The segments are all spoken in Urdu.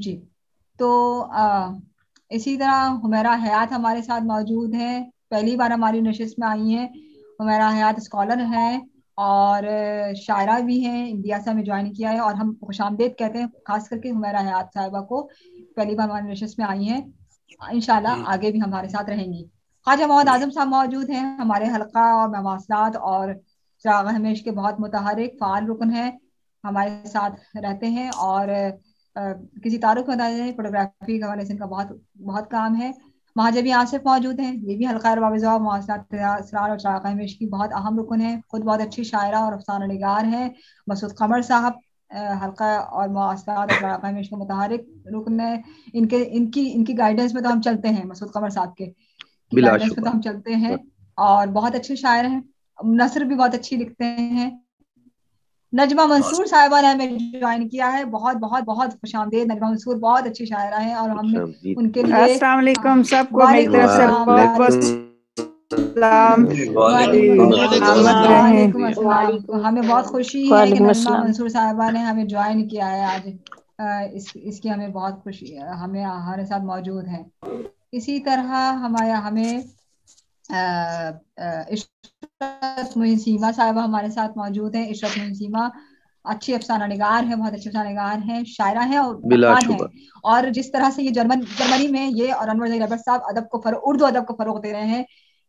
جی تو اسی طرح حمیرہ حیات ہمارے ساتھ موجود ہیں, پہلی بار ہماری نشست میں آئی ہیں. حمیرہ حیات اسکالر ہیں اور شاعرہ بھی ہیں, انڈیا سے ہمیں جوائن کیا ہے, اور ہم خوش آمدید کہتے ہیں خاص کر کے حمیرہ حیات صاحبہ کو, پہلی بار ہماری نشست میں آئی ہیں. انشاءاللہ آگے بھی ہمارے ساتھ رہیں گی. خواجہ محمد اعظم صاحب موجود ہیں, ہمارے حلقہ اور مواصلات اور چراغ ہمیش کے بہت متحرک فعال رکن ہیں, ہمارے ساتھ رہتے ہیں اور کسی تعارف میں بتایا جائے فوٹوگرافی کے حوالے سے ان کا بہت کام ہے. مہاجبی آصف موجود ہیں, یہ بھی حلقہ ارباب ذوق مواصلات اسرار اور چراغ ہمیش کی بہت اہم رکن ہے, خود بہت اچھی شاعرہ اور افسانہ نگار ہیں. مسعود قمر صاحب حلقہ اور مواصلات اور چراغ ہمیش کے متحرک رکن ہے. ان کی گائیڈنس میں تو ہم چلتے ہیں, مسعود قمر صاحب کے گائیڈنس میں تو ہم چلتے ہیں, اور بہت اچھے شاعر ہیں, نثر بھی بہت اچھی لکھتے ہیں. نجمہ منصور صاحبہ نے ہمیں جوائن کیا ہے, بہت بہت بہت خوش آمدید. نجمہ منصور بہت اچھی شاعرہ ہیں اور ہم نے ان کے لیے السلام علیکم سب کو میری طرف سے بہت بہت سلام. وعلیکم السلام. ہمیں بہت خوشی ہے کہ نجمہ منصور صاحبہ نے ہمیں جوائن کیا ہے آج, اس کی ہمیں بہت خوشی, ہمیں ہمارے ساتھ موجود ہیں. اسی طرح ہمیں عشرت معین سیما صاحبہ ہمارے ساتھ موجود ہیں. عشرت معین سیما اچھی افسانہ نگار ہیں, بہت اچھے افسانہ نگار ہیں, شاعرہ ہیں اور نقاد ہیں. اور جس طرح سے یہ جرمنی میں یہ اور انور ظہیر ربٹ صاحب ادب کو اردو ادب کو فروغ دے رہے ہیں,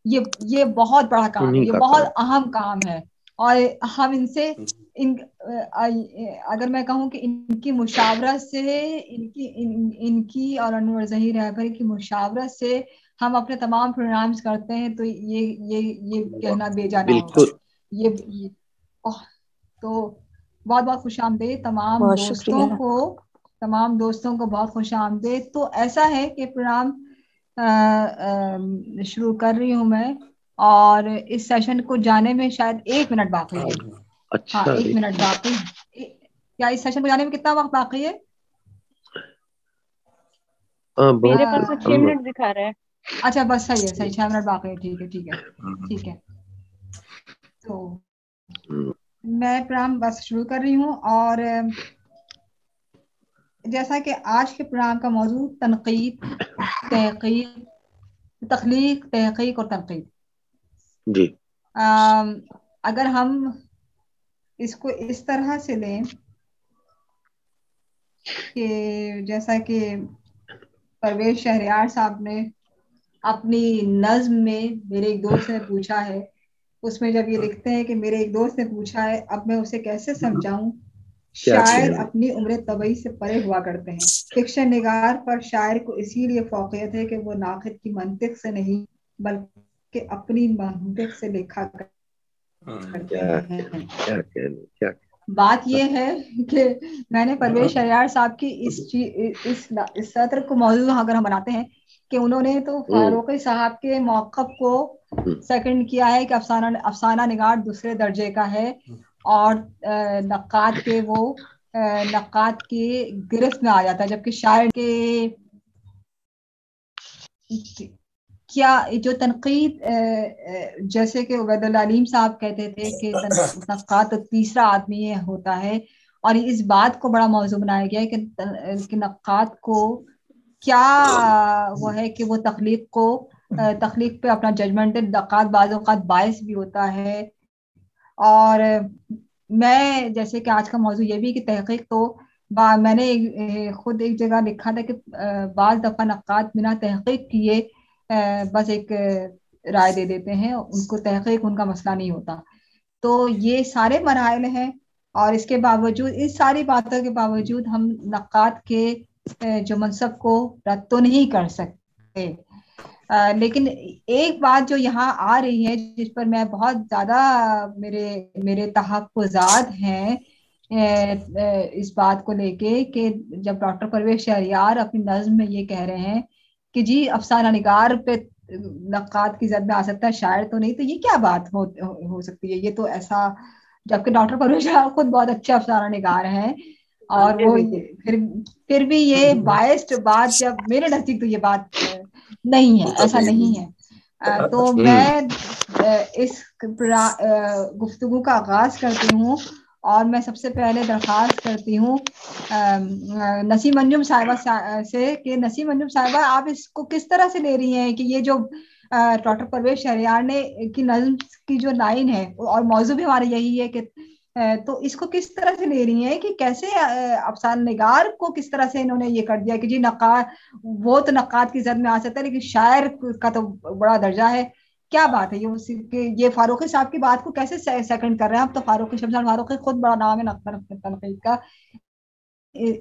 یہ بہت بڑا کام ہے, یہ بہت اہم کام ہے. اور ہم ان سے اگر میں کہوں کہ ان کی مشاورت سے, ان کی اور انور ظہیر رہبری کی مشاورت سے ہم اپنے تمام پروگرامز کرتے ہیں, تو یہ کہنا بے جا نہ ہوگا. یہ تو بہت بہت خوش آمدید تمام دوستوں کو بہت خوش آمدید. تو ایسا ہے کہ پروگرام شروع کر رہی ہوں میں, اور اس سیشن کو جانے میں شاید 1 منٹ باقی ہے. ہاں 1 منٹ باقی. کیا اس سیشن کو جانے میں کتنا وقت باقی ہے؟ میرے پاس 6 منٹ دکھا رہا ہے. اچھا بس صحیح ہے, 6 منٹ باقی ہے. ٹھیک ہے. تو میں پروگرام بس شروع کر رہی ہوں, اور جیسا کہ آج کے پروگرام کا موضوع تنقید, تخلیق اور تنقید. جی اگر ہم اس کو اس طرح سے لیں کہ جیسا کہ پرویز شہریار صاحب نے اپنی نظم میں میرے ایک دوست نے پوچھا ہے, اس میں جب یہ لکھتے ہیں کہ میرے ایک دوست نے پوچھا ہے, اب میں اسے کیسے سمجھاؤں, شاعر اپنی عمر طبعی سے پرے ہوا کرتے ہیں. فکشن نگار پر شاعر کو اسی لیے فوقیت ہے کہ وہ ناقد کی منطق سے نہیں بلکہ اپنی منطق سے لکھا کرتے ہیں. بات یہ ہے کہ میں نے پرویز شہریار صاحب کی اس سطر کو موضوع اگر ہم بناتے ہیں کہ انہوں نے تو فاروقی صاحب کے موقف کو سیکنڈ کیا ہے کہ افسانہ نگار دوسرے درجے کا ہے, اور نقاد کے گرفت میں آ جاتا ہے, جبکہ شاعر کے کیا جو تنقید, جیسے کہ عبید اللہ علیم صاحب کہتے تھے کہ نقاد تیسرا آدمی ہوتا ہے, اور اس بات کو بڑا موضوع بنایا گیا ہے کہ نقاد کو کیا وہ ہے کہ وہ تخلیق پہ اپنا ججمنٹ, نقاد بعض اوقات باعث بھی ہوتا ہے. اور میں جیسے کہ آج کا موضوع یہ بھی کہ تحقیق, تو میں نے خود ایک جگہ لکھا تھا کہ بعض دفعہ نقاد بنا تحقیق کیے بس ایک رائے دے دیتے ہیں, ان کو تحقیق ان کا مسئلہ نہیں ہوتا. تو یہ سارے مراحل ہیں, اور اس کے باوجود, اس ساری باتوں کے باوجود ہم نقاد کے جو منصب کو رد تو نہیں کر سکتے. لیکن ایک بات جو یہاں آ رہی ہے جس پر میں بہت زیادہ میرے تحفظات ہیں اس بات کو لے کے, کہ جب ڈاکٹر پرویز شہریار اپنی نظم میں یہ کہہ رہے ہیں کہ جی افسانہ نگار پہ نقاد کی زد میں آ سکتا ہے, شاعر تو نہیں, تو یہ کیا بات ہو سکتی ہے؟ یہ تو ایسا, جبکہ ڈاکٹر پرویز شہریار خود بہت اچھے افسانہ نگار ہیں, اور وہ پھر بھی یہ باعث بات, جب میرے نزدیک تو یہ بات نہیں ہے, ایسا نہیں ہے. تو میں اس گفتگو کا آغاز کرتی ہوں, اور میں سب سے پہلے درخواست کرتی ہوں نسیم انجم صاحبہ سے کہ نسیم انجم صاحبہ آپ اس کو کس طرح سے لے رہی ہیں کہ یہ جو ڈاکٹر پرویز شہریار نے کی نظم کی جو لائن ہے اور موضوع بھی ہمارا یہی ہے کہ تو اس کو کس طرح سے لے رہی ہیں کہ کیسے افسانہ نگار کو کس طرح سے انہوں نے یہ کر دیا کہ جی نقاد وہ تو نقاد کی زد میں آ سکتا ہے لیکن شاعر کا تو بڑا درجہ ہے. کیا بات ہے یہ فاروقی صاحب کی بات کو کیسے سیکنڈ کر رہے ہیں آپ؟ تو فاروقی شمشاد فاروقی خود بڑا نام ہے تنقید کا.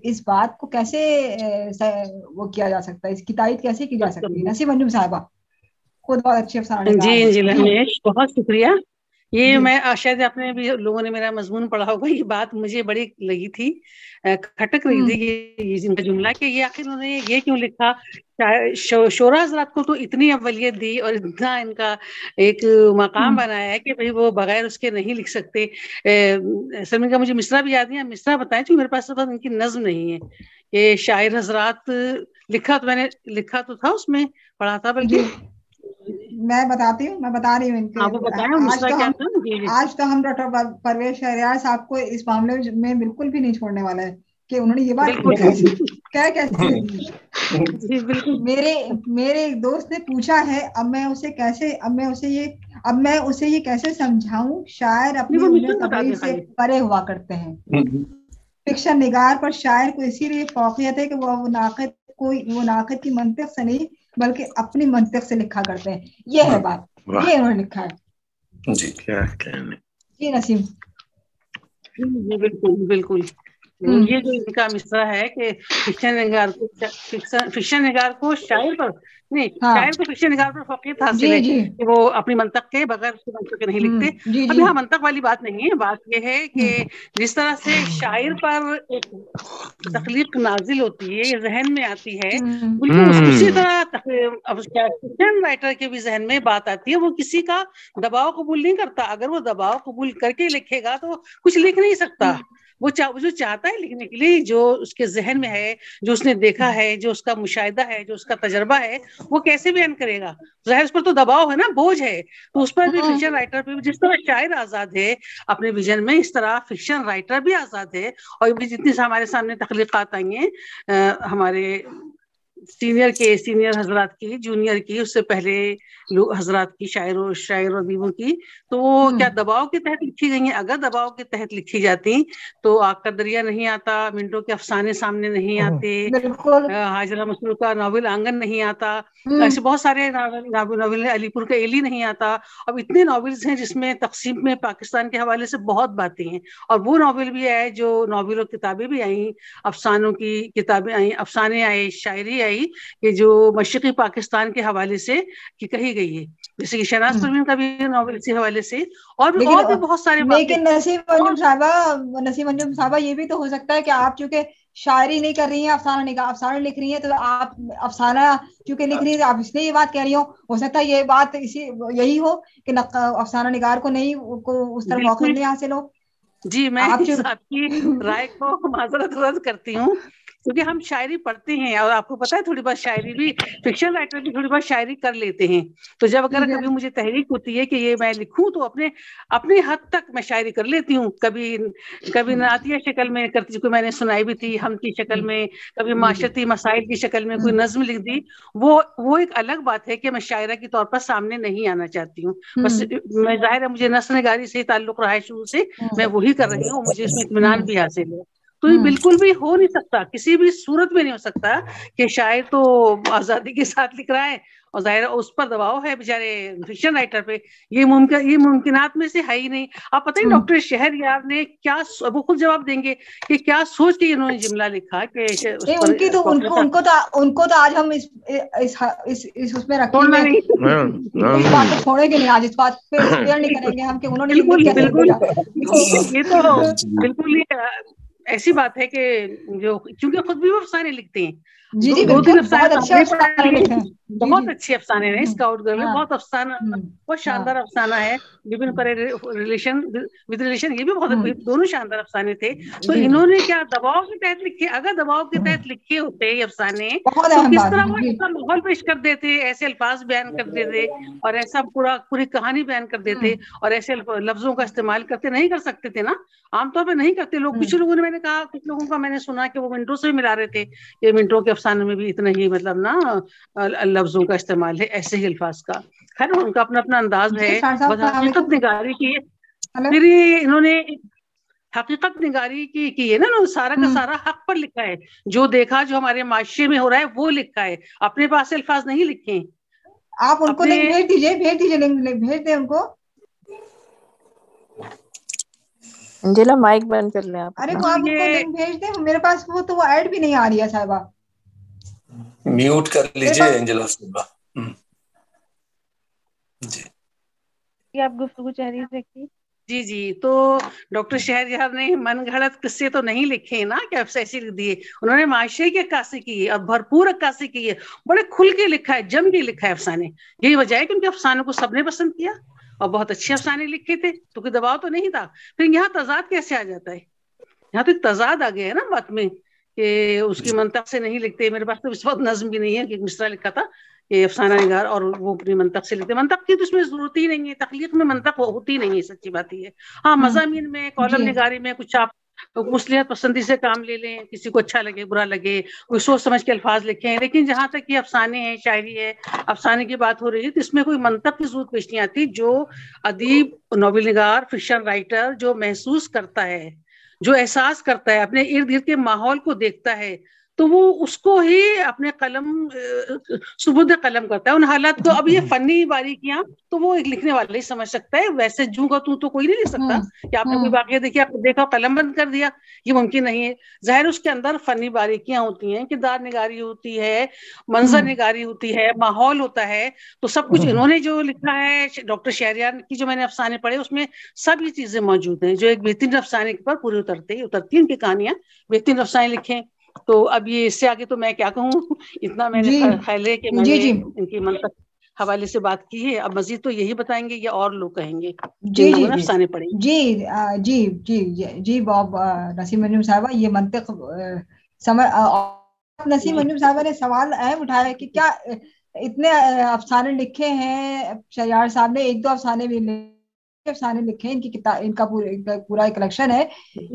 اس بات کو کیسے وہ کیا جا سکتا ہے, اس کی تائید کیسے کی جا سکتی ہے؟ نسیم انجم صاحبہ خود بہت اچھی افسانہ نگار ہیں. جی لنیش بہت شکریہ. یہ میں شاید آپ نے بھی لوگوں نے میرا مضمون پڑھا ہوگا, یہ بات مجھے بڑی لگی تھی, کھٹک رہی تھی یہ ان کا جملہ کہ یہ آخر انہوں نے یہ کیوں لکھا. شعراء حضرات کو تو اتنی اولیت دی اور اتنا ان کا ایک مقام بنایا ہے کہ بھئی وہ بغیر اس کے نہیں لکھ سکتے. سلمان کا مجھے مصرع بھی یاد نہیں, مصرع بتائیں چونکہ میرے پاس ان کی نظم نہیں ہے. کہ شاعر حضرات لکھا تو میں نے لکھا تو تھا, اس میں پڑھا تھا بلکہ میں بتاتی ہوں, میں بتا رہی ہوں ان کے. آج تو ہم ڈاکٹر پرویز شہریار صاحب کو اس معاملے میں بالکل بھی نہیں چھوڑنے والا ہے کہ انہوں نے یہ بات کیسے. میرے ایک دوست نے پوچھا ہے اب میں اسے یہ کیسے سمجھاؤں, شاعر اپنی عمر طبعی سے پرے ہوا کرتے ہیں. فکشن نگار پر شاعر کو اسی لیے فوقیت ہے کہ وہ ناقد کی منطق سے نہیں بلکہ اپنی منطق سے لکھا کرتے ہیں. یہ ہے بات, یہ انہوں نے لکھا ہے. جی کیا کہنے. جی نسیم. جی بالکل. یہ جو ان کا مصرع ہے کہ فکشن نگار کو شاعر پر نہیں, شاعر کو فکشن نگار پر فوقیت حاصل ہے کہ وہ اپنی منطق کے بغیر اس کی منطق کے نہیں لکھتے. اب یہاں منطق والی بات نہیں ہے, بات یہ ہے کہ جس طرح سے شاعر پر ایک تخلیق نازل ہوتی ہے, یہ ذہن میں آتی ہے, بالکل اسی طرح فکشن رائٹر کے بھی ذہن میں بات آتی ہے. وہ کسی کا دباؤ قبول نہیں کرتا. اگر وہ دباؤ قبول کر کے لکھے گا تو کچھ لکھ نہیں سکتا. وہ جو چاہتا ہے لکھنے کے لیے, جو اس کے ذہن میں ہے, جو اس نے دیکھا ہے, جو اس کا مشاہدہ ہے, جو اس کا تجربہ ہے, وہ کیسے بیان کرے گا. ظاہر اس پر تو دباؤ ہے نا, بوجھ ہے. تو اس پر بھی فکشن رائٹر پہ جس طرح شاعر آزاد ہے اپنے ویژن میں, اس طرح فکشن رائٹر بھی آزاد ہے. اور بھی جتنی ہمارے سامنے تخلیقات آئی ہیں ہمارے سینئر حضرات کی, جونیئر کی, اس سے پہلے حضرات کی, شاعر و ادیبوں کی, تو وہ کیا دباؤ کے تحت لکھی گئی ہیں؟ اگر دباؤ کے تحت لکھی جاتی تو آگ کا دریا نہیں آتا, منٹو کے افسانے سامنے نہیں آتے, حاجرہ مسرور کا ناول آنگن نہیں آتا, ایسے بہت سارے ناول, علی پور کا ایلی نہیں آتا. اب اتنے ناولز ہیں جس میں تقسیم میں پاکستان کے حوالے سے بہت باتیں ہیں. اور وہ ناول بھی آئے جو ناول اور کتابیں بھی آئیں, افسانوں کی کتابیں آئیں, افسانے آئے, شاعری آئی کہ جو مشرقی پاکستان کے حوالے سے کہی گئی ہے, جیسے کہ شہناز پروین کا بھی ناول اسی حوالے سے, اور بھی بہت سارے. لیکن نسیم انجم صاحبہ یہ بھی تو ہو سکتا ہے کہ آپ چونکہ شاعری نہیں کر رہی ہیں, افسانہ لکھ رہی ہیں, تو آپ افسانہ چونکہ لکھ رہی ہیں آپ اس لیے یہ بات کہہ رہی ہو سکتا ہے یہ بات یہی ہو کہ افسانہ نگار کو اس طرح موقع نہیں حاصل ہو. جی میں آپ کی رائے کو معذرت رد کرتی ہوں, کیونکہ ہم شاعری پڑھتے ہیں اور آپ کو پتا ہے تھوڑی بہت شاعری بھی, فکشن رائٹر بھی تھوڑی بہت شاعری کر لیتے ہیں. تو جب اگر کبھی مجھے تحریک ہوتی ہے کہ یہ میں لکھوں تو اپنے حد تک میں شاعری کر لیتی ہوں. کبھی نعتیہ شکل میں کرتی, کوئی میں نے سنائی بھی تھی, ہم کی شکل میں, کبھی معاشرتی مسائل کی شکل میں کوئی نظم لکھ دی. وہ ایک الگ بات ہے کہ میں شاعرہ کے طور پر سامنے نہیں آنا چاہتی ہوں. بس میں ظاہر ہے مجھے نثر نگاری سے تعلق رہا ہے شروع سے, میں وہی کر رہی ہوں, مجھے اس میں اطمینان بھی حاصل ہے. تو یہ بالکل بھی ہو نہیں سکتا, کسی بھی صورت میں نہیں ہو سکتا کہ شاعر تو آزادی کے ساتھ لکھ رہا ہے اور ظاہر اس پر دباؤ ہے بیچارے فکشن رائٹر پہ. یہ ممکنات میں سے ہے ہی نہیں. آپ پتہ ہے ڈاکٹر شہریار نے کیا, وہ خود جواب دیں گے کہ کیا سوچ کے انہوں نے جملہ لکھا کہ ان کو تو آج ہم اس میں رکھیں گے, چھوڑیں گے نہیں آج, اس بات پہ نہیں کریں گے ہم کہ انہوں نے یہ تو بالکل ایسی بات ہے کہ جو چونکہ خود بھی وہ افسانے لکھتے ہیں دو تین افسانے بہت اچھے افسانے ہیں. اسکاؤٹ گرل بہت افسانہ, بہت شاندار افسانہ ہے. Vipin parade relation with relation, یہ بھی بہت دونوں شاندار افسانے تھے. تو انہوں نے کیا دباؤ کے تحت لکھے؟ اگر دباؤ کے تحت لکھے ہوتے یہ افسانے تو کس طرح وہ ایسا ماحول پیش کر دیتے, ایسے الفاظ بیان کر دیتے اور ایسا پوری کہانی بیان کر دیتے اور ایسے لفظوں کا استعمال کرتے. نہیں کر سکتے تھے نا, عام طور پہ نہیں کرتے لوگ. کچھ لوگوں نے, میں نے کہا کچھ لوگوں کا میں نے سنا کہ وہ منٹوں سے بھی ملا رہے تھے. یہ منٹوں کے افسانے میں بھی اتنا ہی مطلب نا لفظوں کا استعمال ہے, ایسے ہی الفاظ کا. خیر ان کا اپنا اپنا انداز ہے. حقیقت نگاری کی پھر انہوں نے حقیقت نگاری کی ہے نا, سارا کا سارا حق پر لکھا ہے. جو دیکھا, جو ہمارے معاشرے میں ہو رہا ہے وہ لکھا ہے, اپنے پاس سے الفاظ نہیں لکھے. آپ ان کو لنک بھیج دیجیے لنک بھیج دیں ان کو. انجیلا مائک بند کر لیں آپ. ارے وہ آپ ان کو لنک بھیج دیں, میرے پاس وہ تو وہ ایڈ بھی نہیں آ رہی ہے صاحبہ. میوٹ کر لیجیے انجیلا صاحبہ. جی آپ گفتگو جاری رکھیے. جی تو ڈاکٹر شہریار نے من گھڑت قصے تو نہیں لکھے نا کہ ایسے لکھ دیے. انہوں نے معاشرے کی عکاسی کی ہے اور بھرپور عکاسی کی ہے. بڑے کھل کے لکھا ہے, جم کے لکھا ہے افسانے. یہی وجہ ہے کہ ان کے افسانوں کو سب نے پسند کیا اور بہت اچھے افسانے لکھے تھے. تو کوئی دباؤ تو نہیں تھا. پھر یہاں تضاد کیسے آ جاتا ہے؟ یہاں تو ایک تضاد آ گیا ہے نا بات میں کہ اس کی منطق سے نہیں لکھتے. میرے پاس تو اس وقت نظم بھی نہیں ہے کہ مصرع لکھا تھا کہ افسانہ نگار اور وہ اپنی منطق سے لکھتے. منطق کی تو اس میں ضرورت ہی نہیں ہے, تخلیق میں منطق ہوتی نہیں ہے, سچی بات یہ ہے. ہاں مضامین میں, کالم نگاری میں کچھ آپ مصلحت پسندی سے کام لے لیں, کسی کو اچھا لگے برا لگے, کوئی سوچ سمجھ کے الفاظ لکھیں. لیکن جہاں تک یہ افسانے ہیں, شاعری ہے, افسانے کی بات ہو رہی ہے, تو اس میں کوئی منطق کی ضرورت پیش نہیں آتی. جو ادیب, ناول نگار, فکشن رائٹر جو محسوس کرتا ہے, جو احساس کرتا ہے, اپنے ارد گرد کے ماحول کو دیکھتا ہے, تو وہ اس کو ہی اپنے قلم سبود قلم کرتا ہے ان حالات کو. اب یہ فنی باریکیاں تو وہ ایک لکھنے والا ہی سمجھ سکتا ہے. ویسے جوں کا تو کوئی نہیں لکھ سکتا کہ آپ نے کوئی واقعہ دیکھا قلم بند کر دیا, یہ ممکن نہیں ہے. ظاہر اس کے اندر فنی باریکیاں ہوتی ہیں, کردار نگاری ہوتی ہے, منظر نگاری ہوتی ہے, ماحول ہوتا ہے. تو سب کچھ انہوں نے جو لکھا ہے, ڈاکٹر شہریار کی جو میں نے افسانے پڑھے اس میں سب یہ چیزیں موجود ہیں جو ایک بہترین افسانے پر پورے اترتی ہیں ان کی کہانیاں. بہترین افسانے لکھیں. تو اب یہ اس سے آگے تو میں کیا کہوں, اتنا میں نے خیال ہے کہ میں نے ان کی منطق حوالے سے بات کی ہے. اب مزید تو یہی بتائیں گے یا اور لوگ کہیں گے جن لوگوں نے افسانے پڑھے. جی باب نسیم انجم صاحبہ, یہ منطق نسیم انجم صاحبہ نے سوال اہم اٹھایا ہے کہ کیا اتنے افسانے لکھے ہیں شہریار صاحب نے, 1-2 افسانے بھی افسانے لکھے ہیں, ان کی کتاب, ان کا پورا ایک کلیکشن ہے,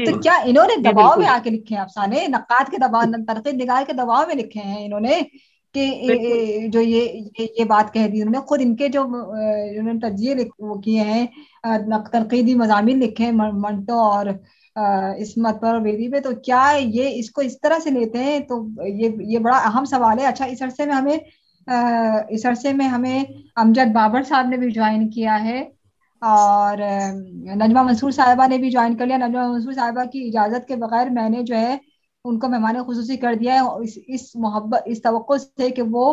تو کیا انہوں نے دباؤ میں آ کے لکھے ہیں افسانے؟ نقاد کے دباؤ, تنقید نگار کے دباؤ میں لکھے ہیں انہوں نے کہ جو یہ بات کہہ دی انہوں نے خود. ان کے جو انہوں نے تجزیے وہ کیے ہیں, تنقیدی مضامین لکھے ہیں منٹو اور عصمت پر, بیدی پہ, تو کیا یہ اس کو اس طرح سے لیتے ہیں؟ تو یہ بڑا اہم سوال ہے. اچھا, اس عرصے میں ہمیں امجد بابر صاحب نے بھی جوائن کیا ہے اور نجمہ منصور صاحبہ نے بھی جوائن کر لیا. نجمہ منصور صاحبہ کی اجازت کے بغیر میں نے جو ہے ان کو مہمان خصوصی کر دیا ہے, اس توقع سے کہ وہ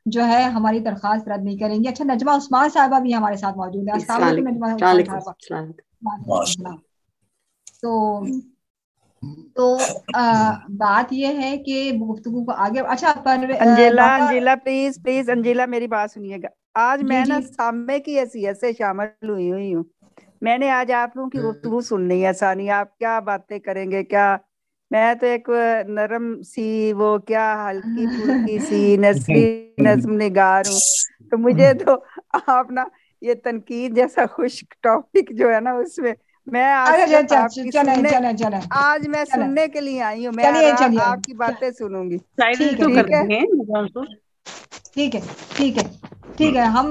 جو ہے ہماری درخواست رد نہیں کریں گی. اچھا, نجمہ عثمان صاحبہ بھی ہمارے ساتھ موجود ہے. السلام علیکم نجمہ عثمان صاحبہ. تو بات یہ ہے کہ گفتگو کو آگے. اچھا انجیلا پلیز انجیلا میری بات سنیے گا. آج میں نا سامنے کی حیثیت سے شامل ہوئی ہوں. میں نے آج آپ لوگوں کی گفتگو سننی ہے. ثانی آپ کیا باتیں کریں گے, کیا میں تو ایک نرم سی وہ کیا ہلکی پھلکی سی نثری نظم نگار ہوں. تو مجھے تو آپ نا یہ تنقید جیسا خشک ٹاپک جو ہے نا اس میں میں آج میں سننے کے لیے آئی ہوں. میں آپ کی باتیں سنوں گی. ٹھیک ہے. ہم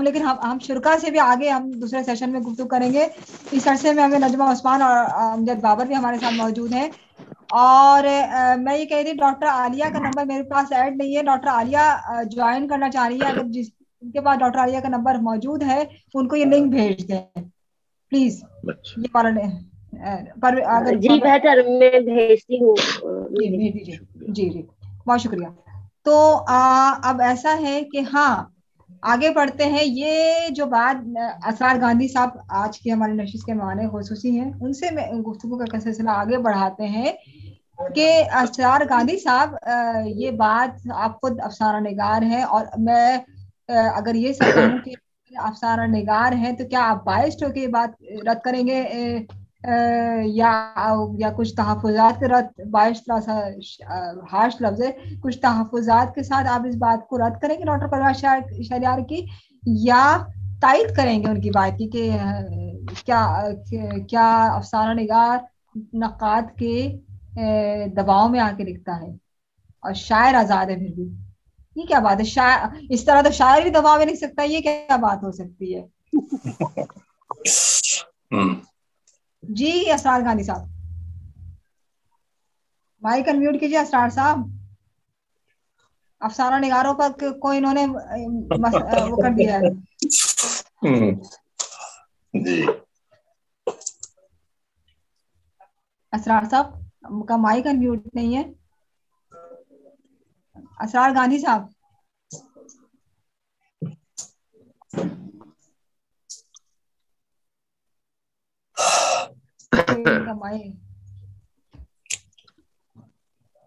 لیکن ہم شرکا سے بھی آگے ہم دوسرے سیشن میں گفتگو کریں گے. اس عرصے میں ہمیں نجمہ عثمان اور امجد بابر بھی ہمارے ساتھ موجود ہیں. اور میں یہ کہہ رہی, ڈاکٹر عالیہ کا نمبر میرے پاس ایڈ نہیں ہے. ڈاکٹر عالیہ جوائن کرنا چاہ رہی ہے. اگر ان کے پاس ڈاکٹر عالیہ کا نمبر موجود ہے ان کو یہ لنک بھیج دیں پلیز. جی بہتر, میں بھیجتی ہوں. جی بہت شکریہ. تو اب ایسا ہے کہ ہاں آگے بڑھتے ہیں. یہ جو بات اسرار گاندھی صاحب آج کی ہمارے نشست کے مہمان خصوصی ہیں, ان سے میں گفتگو کا سلسلہ آگے بڑھاتے ہیں کہ اسرار گاندھی صاحب یہ بات آپ خود افسانہ نگار ہیں اور میں اگر یہ سب کہوں کہ افسانہ نگار ہیں تو کیا آپ باعث ہو کے یہ بات رد کریں گے یا کچھ تحفظات کے رد؟ باعث تھوڑا سا ہارش لفظ ہے، کچھ تحفظات کے ساتھ آپ اس بات کو رد کریں گے ڈاکٹر پرویز شہریار کی، یا تائید کریں گے ان کی بات کی کہ کیا افسانہ نگار نقاد کے دباؤ میں آ کے لکھتا ہے اور شاعر آزاد ہے؟ پھر بھی یہ کیا بات ہے؟ اس طرح تو شاعر بھی دباؤ میں لکھ سکتا ہے، یہ کیا بات ہو سکتی ہے؟ جی اسرار گاندھی صاحب مائک انمیوٹ کیجیے. اسرار صاحب افسانہ نگاروں پر کو انہوں نے وہ کر دیا ہے. جی اسرار صاحب کا مائک انمیوٹ نہیں ہے. اسرار گاندھی صاحب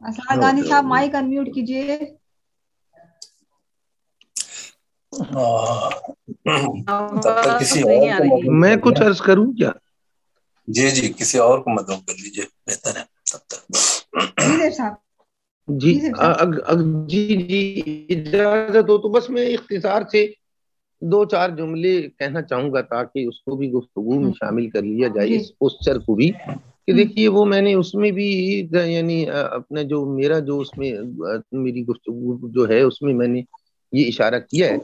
اسرار گاندھی صاحب مائک انمیوٹ کیجیے. میں کچھ عرض کروں کیا؟ جی جی کسی اور کو مدعو کر لیجیے، بہتر ہے تب تک. جی اجازت ہو تو بس میں اختصار سے 2-4 جملے کہنا چاہوں گا تاکہ اس کو بھی گفتگو میں شامل کر لیا جائے، اس پوسچر کو بھی. کہ دیکھیے وہ میں نے اس میں بھی یعنی اپنا جو میرا جو اس میں میری گفتگو جو ہے اس میں نے یہ اشارہ کیا ہے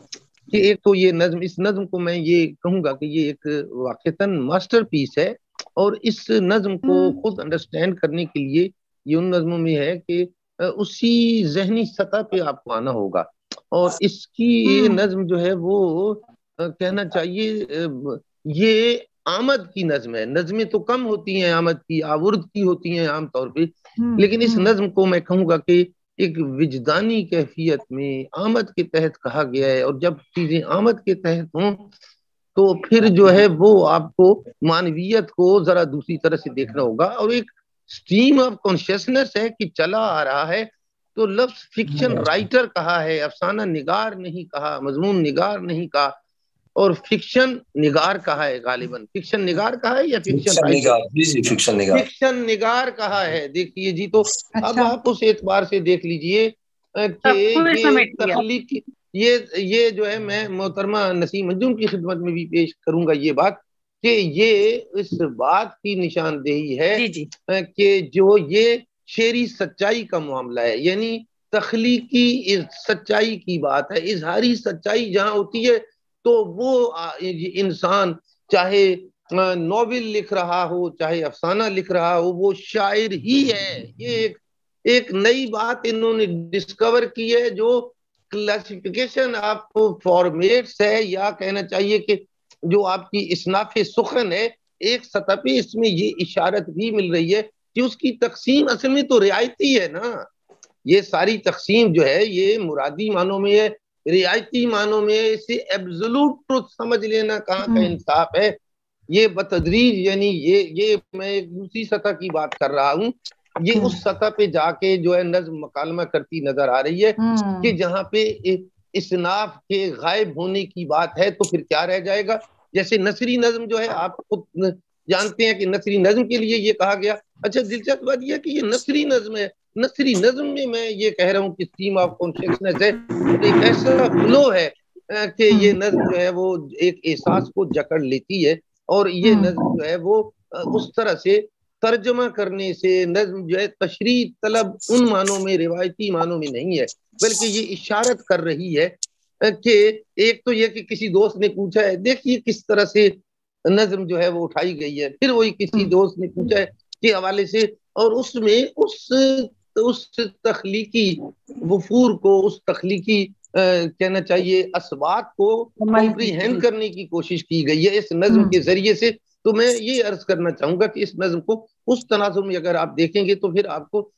کہ ایک تو یہ نظم، اس نظم کو میں یہ کہوں گا کہ یہ ایک واقعتاً ماسٹر پیس ہے، اور اس نظم کو خود انڈرسٹینڈ کرنے کے لیے یہ ان نظموں میں ہے کہ اسی ذہنی سطح پہ آپ کو آنا ہوگا. اور اس کی یہ نظم جو ہے وہ کہنا چاہیے یہ آمد کی نظم ہے. نظمیں تو کم ہوتی ہیں، آمد کی آورد کی ہوتی ہیں عام طور پہ، لیکن اس نظم کو میں کہوں گا کہ ایک وجدانی کیفیت میں آمد کے تحت کہا گیا ہے. اور جب چیزیں آمد کے تحت ہوں تو پھر جو ہے وہ آپ کو معنویت کو ذرا دوسری طرح سے دیکھنا ہوگا. اور ایک سٹریم آف کانشیسنس ہے کہ چلا آ رہا ہے. تو لفظ فکشن رائٹر کہا ہے، افسانہ نگار نہیں کہا، مضمون نگار نہیں کہا، اور فکشن نگار کہا ہے. غالباً فکشن نگار کہا ہے یا فکشن نگار کہا ہے. دیکھیے جی تو اب آپ اس اعتبار سے دیکھ لیجئے کہ یہ تخلیقی یہ جو ہے میں محترمہ نسیم انجم کی خدمت میں بھی پیش کروں گا یہ بات کہ یہ اس بات کی نشاندہی ہے کہ جو یہ شعری سچائی کا معاملہ ہے، یعنی تخلیقی سچائی کی بات ہے. اظہاری سچائی جہاں ہوتی ہے تو وہ انسان چاہے ناول لکھ رہا ہو چاہے افسانہ لکھ رہا ہو وہ شاعر ہی ہے. یہ ایک نئی بات انہوں نے ڈسکور کی ہے جو کلاسیفیکیشن آف فارمیٹس ہے، یا کہنا چاہیے کہ جو آپ کی اصناف سخن ہے، ایک سطح پہ اس میں یہ اشارت بھی مل رہی ہے کہ اس کی تقسیم اصل میں تو رعایتی ہے نا. یہ ساری تقسیم جو ہے یہ مرادی معنوں میں ہے، رعایتی معنوں میں اسے ایبسولوٹ ٹروتھ سمجھ لینا کہاں کا انصاف ہے. یہ بتدریج یعنی یہ میں ایک دوسری سطح کی بات کر رہا ہوں. یہ اس سطح پہ جا کے جو ہے نظم مکالمہ کرتی نظر آ رہی ہے کہ جہاں پہ اصناف کے غائب ہونے کی بات ہے تو پھر کیا رہ جائے گا. جیسے نثری نظم جو ہے آپ خود جانتے ہیں کہ نثری نظم کے لیے یہ کہا گیا. اچھا دلچسپ بات یہ کہ یہ نثری نظم ہے. نثری نظم میں یہ کہہ رہا ہوں کہ اسٹریم آف کانشیسنس ہے، ایک ایسا فلو ہے کہ یہ نظم جو ہے وہ ایک احساس کو جکڑ لیتی ہے. اور یہ نظم جو ہے وہ اس طرح سے ترجمہ کرنے سے نظم جو ہے تشریح طلب ان معنوں میں روایتی معنوں میں نہیں ہے، بلکہ یہ اشارت کر رہی ہے کہ ایک تو یہ کہ کسی دوست نے پوچھا ہے دیکھیے کس طرح سے نظم جو ہے وہ اٹھائی گئی ہے، پھر وہی کسی دوست نے پوچھا ہے کے حوالے سے، اور اس میں اس تخلیقی وفور کو، اس تخلیقی کہنا چاہیے اسباق کو کمپریہینڈ کرنے کی کوشش کی گئی ہے اس نظم کے ذریعے سے. تو میں یہ عرض کرنا چاہوں گا کہ اس نظم کو اس تناظر میں اگر آپ دیکھیں گے تو پھر آپ کو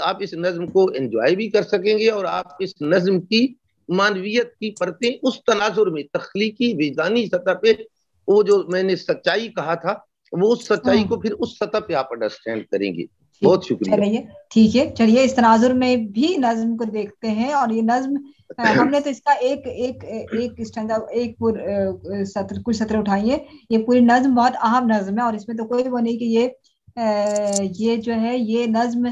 آپ اس نظم کو انجوائے بھی کر سکیں گے، اور آپ اس نظم کی معنویت کی پرتیں اس تناظر میں تخلیقی وجدانی سطح پہ وہ جو میں نے سچائی کہا تھا وہ اس سچائی کو پھر اس سطح پہ آپ انڈرسٹینڈ کریں گے. بہت شکریہ. چلیے ٹھیک ہے, چلیے اس تناظر میں بھی نظم کو دیکھتے ہیں. اور یہ نظم ہم نے تو اس کا ایک سطر کچھ سطر اٹھائیے. یہ پوری نظم بہت اہم نظم ہے, اور اس میں تو کوئی وہ نہیں کہ یہ جو ہے یہ نظم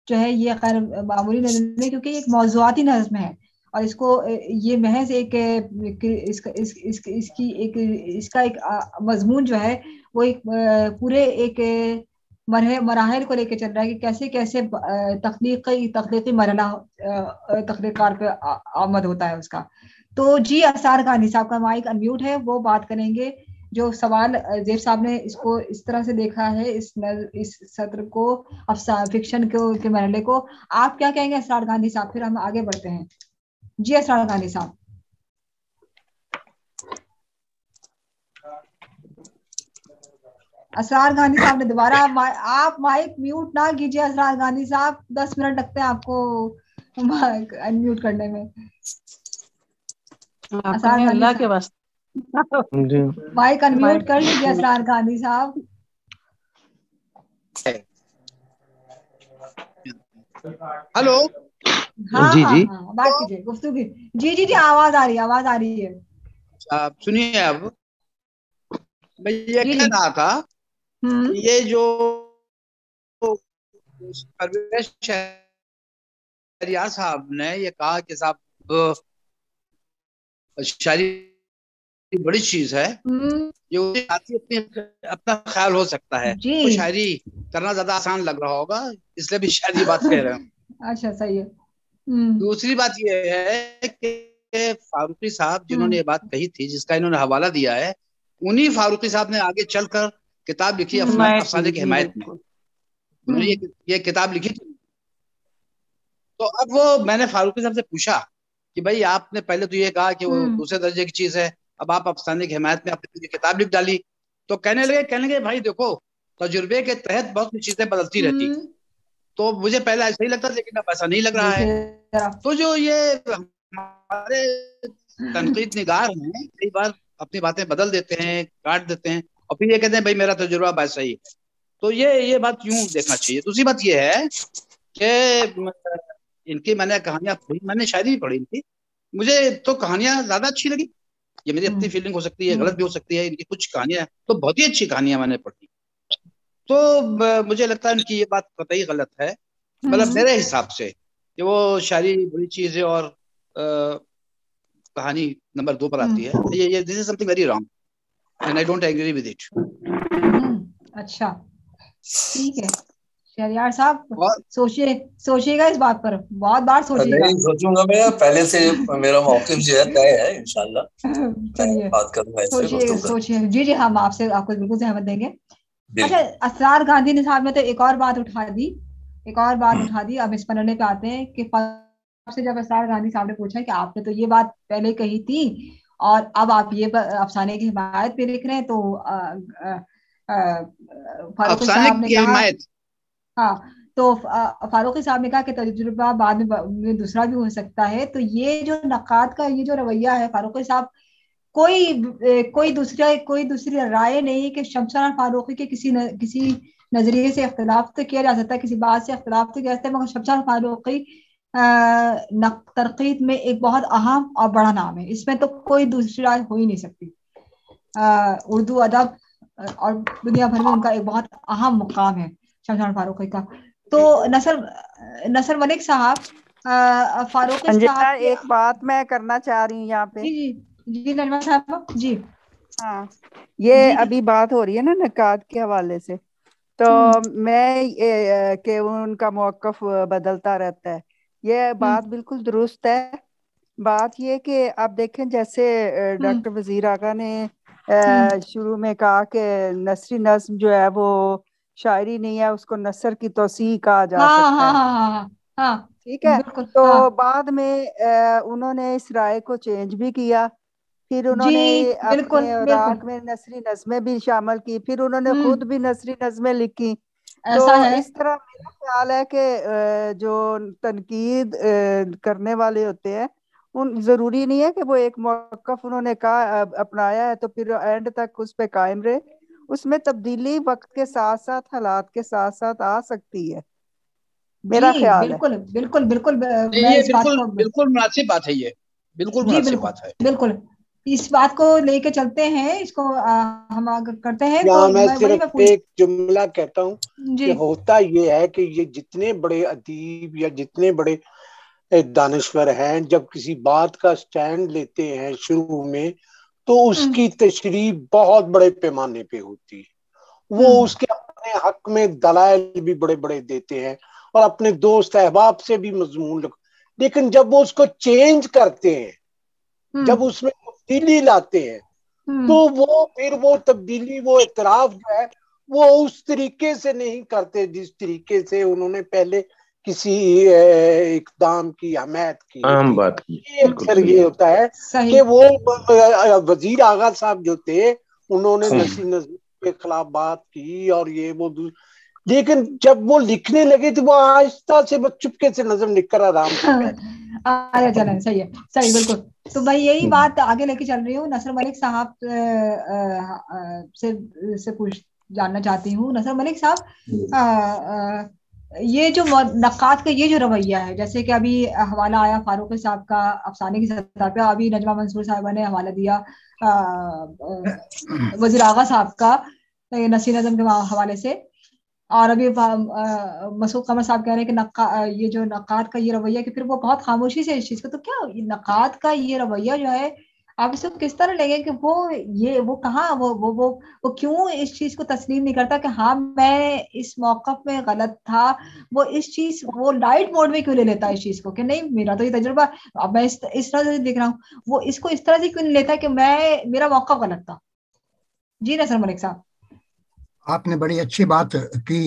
جو ہے یہ غیر معمولی نظم ہے, کیونکہ یہ ایک موضوعاتی نظم ہے. اور اس کو یہ محض ایک اس کا ایک مضمون جو ہے وہ ایک پورے ایک مراحل کو لے کے چل رہا ہے کہ کیسے کیسے تخلیقی مرحلہ تخلیقار پہ آمد ہوتا ہے اس کا. تو جی اسرار غانی صاحب کا مائک انمیوٹ ہے, وہ بات کریں گے. جو سوال زیب صاحب نے اس کو اس طرح سے دیکھا ہے اس سطر کو, فکشن کے مرحلے کو, آپ کیا کہیں گے اسرار غانی صاحب؟ پھر ہم آگے بڑھتے ہیں. جی اسرار غانی صاحب. اسرار غانی صاحب نے دوبارہ آپ مائک میوٹ نہ کیجیے. اسرار غانی صاحب 10 منٹ لگتے ہیں آپ کو انمیوٹ کرنے میں. اللہ کے واسطے مائک انمیوٹ کر لیجیے اسرار غانی صاحب. ہلو. ہاں جی بات کیجیے, گفتگو. جی آواز آ رہی ہے. آپ سنیے, اب میں یہ کہہ رہا تھا یہ جو پرویز شہریار صاحب نے یہ کہا کہ صاحب شاعری بڑی چیز ہے, جو اپنا خیال ہو سکتا ہے, تو شاعری کرنا زیادہ آسان لگ رہا ہوگا, اس لیے بھی شاید یہ بات کہہ رہے ہیں. اچھا صحیح ہے. دوسری بات یہ ہے کہ فاروقی صاحب جنہوں نے یہ بات کہی تھی, جس کا انہوں نے حوالہ دیا ہے, انہی فاروقی صاحب نے آگے چل کر کتاب لکھی افسانے کی حمایت میں. انہوں نے یہ کتاب لکھی تھی. تو اب وہ میں نے فاروقی صاحب سے پوچھا کہ بھائی آپ نے پہلے تو یہ کہا کہ وہ دوسرے درجے کی چیز ہے, اب آپ افسانے کی حمایت میں اپنی کتاب لکھ ڈالی. تو کہنے لگے بھائی دیکھو تجربے کے تحت بہت سی چیزیں بدلتی رہتی. تو مجھے پہلے ایسا ہی لگتا تھا, لیکن اب ایسا نہیں لگ رہا ہے. تو جو یہ ہمارے تنقید نگار ہیں, کئی بار اپنی باتیں بدل دیتے ہیں, کاٹ دیتے ہیں, اور پھر یہ کہتے ہیں بھائی میرا تجربہ بات صحیح ہے. تو یہ بات یوں دیکھنا چاہیے. دوسری بات یہ ہے کہ ان کی میں نے کہانیاں پڑھی, میں نے شاعری بھی پڑھی ان کی, مجھے تو کہانیاں زیادہ اچھی لگی. یہ میری اپنی فیلنگ ہو سکتی ہے, غلط بھی ہو سکتی ہے. ان کی کچھ کہانیاں تو بہت ہی اچھی کہانیاں میں نے پڑھی. تو مجھے لگتا ہے ان کی یہ بات قطعی غلط ہے, مطلب میرے حساب سے کہ وہ شاعری بڑی چیز ہے اور کہانی نمبر 2 پر آتی ہے. یہ this is something very wrong and I don't agree with it. اچھا ٹھیک ہے شہریار صاحب, سوچیے گا اس بات پر, بہت بار سوچیے گا. نہیں سوچوں گا میں, پہلے سے میرا موقف جو ہے طے ہے انشاءاللہ. چلیے بات کروں گا اس پہ. سوچیے. جی ہم آپ کو بالکل زحمت دیں گے. اچھا اسرار غانی صاحب نے تو ایک اور بات اٹھا دی. اب اس پننے پہ آتے ہیں کہ سے جب اسرار غانی صاحب نے پوچھا کہ آپ نے تو یہ بات پہلے کہی تھی اور اب آپ یہ افسانے کی حمایت پہ لکھ رہے ہیں, تو فاروقی صاحب نے کہا تو فاروقی صاحب نے کہا کہ تجربہ بعد میں دوسرا بھی ہو سکتا ہے. تو یہ جو نقاد کا یہ جو رویہ ہے فاروقی صاحب, کوئی دوسری رائے نہیں کہ شمشان فاروقی کے کسی نظریے سے اختلاف تو کیا جا سکتا ہے, کسی بات سے اختلاف تو کیا جا سکتا ہے, مگر شمشان فاروقی تنقید میں ایک بہت اہم اور بڑا نام ہے. اس میں تو کوئی دوسری رائے ہو ہی نہیں سکتی. اردو ادب اور دنیا بھر میں ان کا ایک بہت اہم مقام ہے شمشان فاروقی کا. تو نصر ملک صاحب فاروقی صاحب ایک بات میں کرنا چاہ رہی ہوں یہاں پہ. جی نجمہ صاحب. جی ہاں, یہ ابھی بات ہو رہی ہے نا نقاد کے حوالے سے, تو میں کہ ان کا موقف بدلتا رہتا ہے, یہ بات بالکل درست ہے. بات یہ کہ آپ دیکھیں جیسے ڈاکٹر وزیر آغا نے شروع میں کہا کہ نثری نظم جو ہے وہ شاعری نہیں ہے, اس کو نثر کی توسیع کہا جا سکتا ہے. ٹھیک ہے, تو بعد میں انہوں نے اس رائے کو چینج بھی کیا. پھر انہوں نے اپنے اوراق میں نثری نظمیں بھی شامل کی, پھر انہوں نے خود بھی نثری نظمیں لکھی. تو اس طرح میرا خیال ہے کہ جو تنقید کرنے والے ہوتے ہیں ضروری نہیں ہے کہ وہ ایک موقف انہوں نے کہا اپنایا ہے تو پھر اینڈ تک اس پہ قائم رہے. اس میں تبدیلی وقت کے ساتھ ساتھ حالات کے ساتھ ساتھ آ سکتی ہے. میرا خیال بالکل بالکل بالکل بالکل مناسب بات ہے، یہ بالکل مناسب بات ہے، بالکل اس بات کو لے کے چلتے ہیں، اس کو ہم کرتے ہیں. میں صرف ایک جملہ کہتا ہوں کہ ہوتا یہ ہے کہ یہ جتنے بڑے ادیب یا جتنے بڑے دانشور ہیں، جب کسی بات کا سٹینڈ لیتے ہیں شروع میں، تو اس کی تشریح بہت بڑے پیمانے پہ ہوتی ہے. وہ اس کے اپنے حق میں دلائل بھی بڑے بڑے دیتے ہیں اور اپنے دوست احباب سے بھی مضمون لیکن جب وہ اس کو چینج کرتے ہیں، جب اس میں تبدیلی لاتے ہیں، تو وہ پھر وہ تبدیلی، وہ اعتراف جو ہے وہ اس طریقے سے نہیں کرتے جس طریقے سے انہوں نے پہلے کسی اقدام کی حمایت کی. اکثر یہ ہوتا ہے کہ وہ وزیر آغا صاحب جو تھے انہوں نے نسی نظم کے خلاف بات کی اور یہ وہ، لیکن جب وہ لکھنے لگے تو وہ آہستہ سے چپکے سے نظم لکھ کر آرام سے چلیں. صحیح ہے، صحیح، بالکل. تو میں یہی بات آگے لے کے چل رہی ہوں. نصر ملک صاحب سے جاننا چاہتی ہوں. نصر ملک صاحب، یہ جو نقاد کا یہ جو رویہ ہے، جیسے کہ ابھی حوالہ آیا فاروقی صاحب کا افسانے کی سطح پہ، ابھی نجمہ منصور صاحبہ نے حوالہ دیا وزیر آغا صاحب کا نسی نظم کے حوالے سے، اور ابھی مسعود قمر صاحب کہہ رہے ہیں کہ یہ جو نقاد کا یہ رویہ کہ پھر وہ بہت خاموشی سے اس چیز کو، تو کیا نقاد کا یہ رویہ جو ہے آپ اس کو کس طرح لیں گے کہ وہ کہاں وہ کیوں اس چیز کو تسلیم نہیں کرتا کہ ہاں میں اس موقف میں غلط تھا؟ وہ اس چیز وہ لائٹ موڈ میں کیوں لے لیتا ہے اس چیز کو کہ نہیں میرا تو یہ تجربہ اب میں اس طرح سے دیکھ رہا ہوں، وہ اس کو اس طرح سے کیوں نہیں لیتا کہ میرا موقف غلط تھا؟ جی نصر ملک صاحب، آپ نے بڑی اچھی بات کی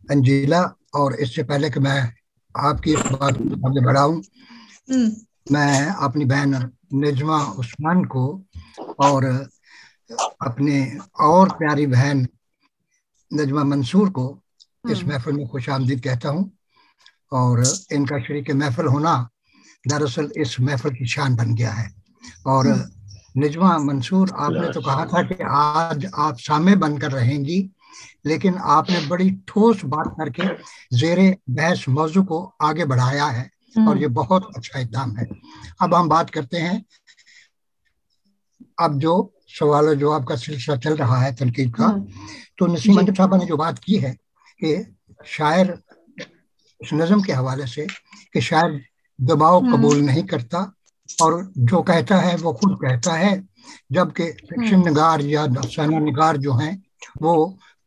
انجیلا، اور اس سے پہلے کہ میں آپ کی اس بات کو آگے بڑھاؤں، میں اپنی بہن نجمہ عثمان کو اور اپنے اور پیاری بہن نجمہ منصور کو اس محفل میں خوش آمدید کہتا ہوں، اور ان کا شریک محفل ہونا دراصل اس محفل کی شان بن گیا ہے. اور نجمہ منصور، آپ نے تو کہا تھا کہ آج آپ سامع بن کر رہیں گی، لیکن آپ نے بڑی ٹھوس بات کر کے زیر بحث موضوع کو آگے بڑھایا ہے، اور یہ بہت اچھا اقدام ہے. اب ہم بات کرتے ہیں، اب جو سوال و جواب کا سلسلہ چل رہا ہے تنقید کا، تو نسیم منصور صاحبہ نے جو بات کی ہے کہ شاعر اس نظم کے حوالے سے کہ شاعر دباؤ قبول نہیں کرتا اور جو کہتا ہے وہ خود کہتا ہے، جبکہ فکشن نگار یا افسانہ نگار جو ہیں وہ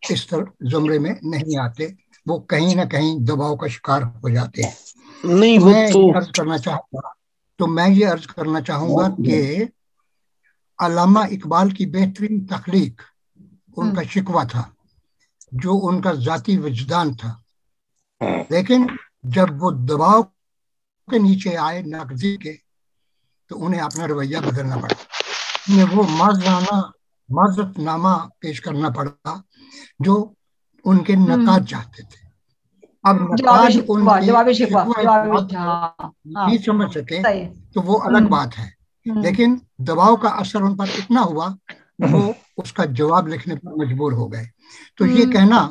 اس طرح زمرے میں نہیں آتے، وہ کہیں نہ کہیں دباؤ کا شکار ہو جاتے ہیں. میں یہ عرض کرنا چاہوں گا کہ علامہ اقبال کی بہترین تخلیق ان کا شکوہ تھا، جو ان کا ذاتی وجدان تھا، لیکن جب وہ دباؤ کے نیچے آئے نقدی کے تو انہیں اپنا رویہ بدلنا پڑا، انہیں وہ معذرت نامہ پیش کرنا پڑا جو ان کے نقاد چاہتے تھے. اب نقاد ان نہیں سمجھ سکے تو وہ الگ بات ہے، لیکن دباؤ کا اثر ان پر اتنا ہوا وہ اس کا جواب لکھنے پر مجبور ہو گئے. تو یہ کہنا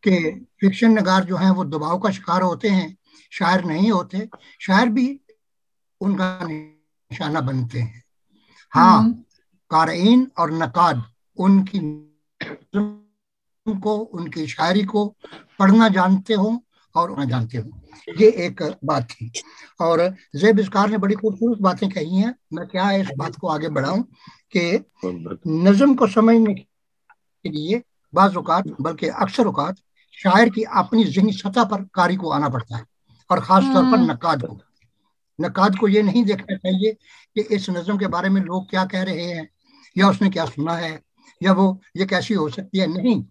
کہ فکشن نگار جو ہیں وہ دباؤ کا شکار ہوتے ہیں، شاعر نہیں ہوتے، شاعر بھی ان کا نشانہ بنتے ہیں. ہاں، قارئین اور نقاد ان کی کو، ان کی شاعری کو پڑھنا جانتے ہوں اور نہ جانتے ہوں، یہ ایک بات تھی. اور زیب اسکار نے بڑی خوبصورت باتیں کہی ہیں، میں کیا اس بات کو آگے بڑھاؤں کہ نظم کو سمجھنے کے لیے بعض اوقات بلکہ اکثر اوقات شاعر کی اپنی ذہنی سطح پر قاری کو آنا پڑتا ہے، اور خاص طور پر نقاد کو یہ نہیں دیکھنا چاہیے کہ اس نظم کے بارے میں لوگ کیا کہہ رہے ہیں یا اس نے کیا سنا ہے یا وہ یہ کیسی ہو سکتی ہے. نہیں،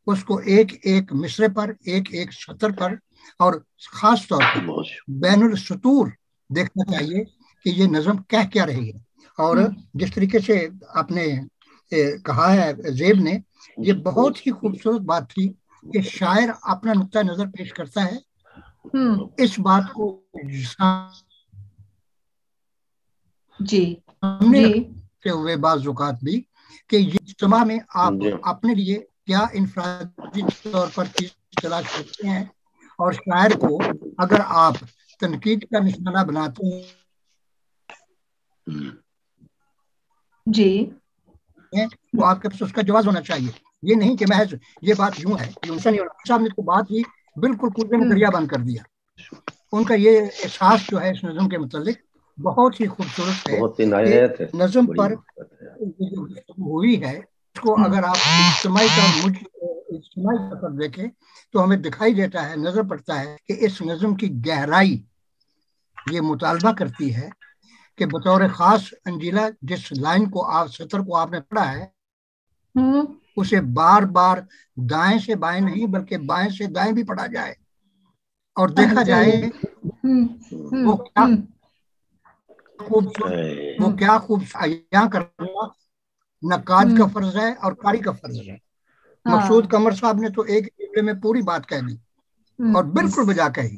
اس کو ایک ایک مصرے پر، ایک ایک سطر پر، اور خاص طور پر بین السطور دیکھنا چاہیے کہ یہ نظم کہہ کیا رہی ہے. اور جس طریقے سے آپ نے کہا ہے زیب نے، یہ بہت ہی خوبصورت بات تھی کہ شاعر اپنا نقطہ نظر پیش کرتا ہے، اس بات کو رکھتے ہوئے بعض اوقات بھی کہ یہ اجتماع میں آپ اپنے لیے کیا انفرادی طور پر چیز تلاش کرتے ہیں اور شاعر کو اگر آپ تنقید کا نشانہ بناتے ہیں جی تو آپ کے پاس اس کا جواز ہونا چاہیے. یہ نہیں کہ محض یہ بات یوں ہے. صاحب نے تو بات ہی بالکل کوزے میں دریا بند کر دیا. ان کا یہ احساس جو ہے اس نظم کے متعلق بہت ہی خوبصورت ہے. نظم پر ہوئی ہے اس کو اگر آپ اجتماعی طور پر دیکھیں تو ہمیں دکھائی دیتا ہے، نظر پڑتا ہے کہ اس نظم کی گہرائی یہ مطالبہ کرتی ہے کہ بطور خاص انجیلا جس لائن کو سطر کو آپ نے پڑھا ہے اسے بار بار دائیں سے بائیں نہیں بلکہ بائیں سے دائیں بھی پڑھا جائے اور دیکھا جائے وہ کیا خوبصورت کرنا نقاد کا فرض ہے اور قاری کا فرض ہے. مقصود قمر صاحب نے تو ایک جملے میں پوری بات کہہ دی اور بالکل بجا کہی.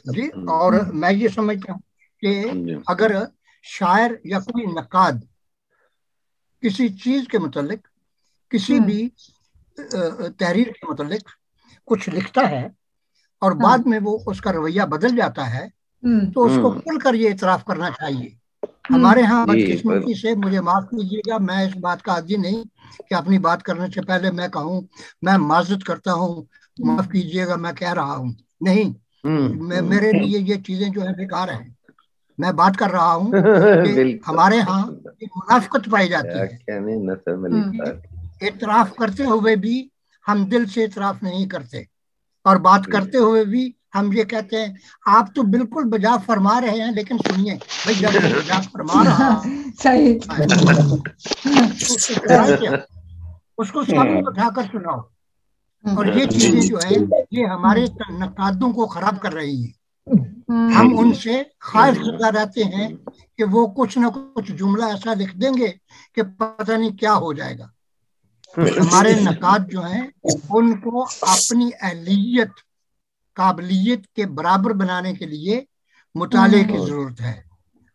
جی اور میں یہ سمجھتا ہوں کہ اگر شاعر یا کوئی نقاد کسی چیز کے متعلق کسی بھی تحریر کے متعلق کچھ لکھتا ہے اور بعد میں وہ اس کا رویہ بدل جاتا ہے تو اس کو کھل کر یہ اعتراف کرنا چاہیے. ہمارے ہاں بدقسمتی سے مجھے معاف کیجیے گا، میں اس بات کا عادی نہیں کہ اپنی بات کرنے سے پہلے میں کہوں میں معذرت کرتا ہوں، معاف کیجیے گا میں کہہ رہا ہوں. نہیں، میرے لیے یہ چیزیں جو ہے بیکار ہیں. میں بات کر رہا ہوں کہ ہمارے ہاں منافقت پائی جاتی ہے. اعتراف کرتے ہوئے بھی ہم دل سے اعتراف نہیں کرتے اور بات کرتے ہوئے بھی ہم یہ کہتے ہیں آپ تو بالکل بجا فرما رہے ہیں لیکن سنیے بھائی جب وہ بجا فرما رہا اس کو سامنے اٹھا کر سناؤ. اور یہ چیزیں جو ہے یہ ہمارے نقادوں کو خراب کر رہی ہیں. ہم ان سے خواہش زدہ رہتے ہیں کہ وہ کچھ نہ کچھ جملہ ایسا لکھ دیں گے کہ پتہ نہیں کیا ہو جائے گا. ہمارے نقاد جو ہیں ان کو اپنی اہلیت قابلیت کے برابر بنانے کے لیے مطالعے کی ضرورت ہے،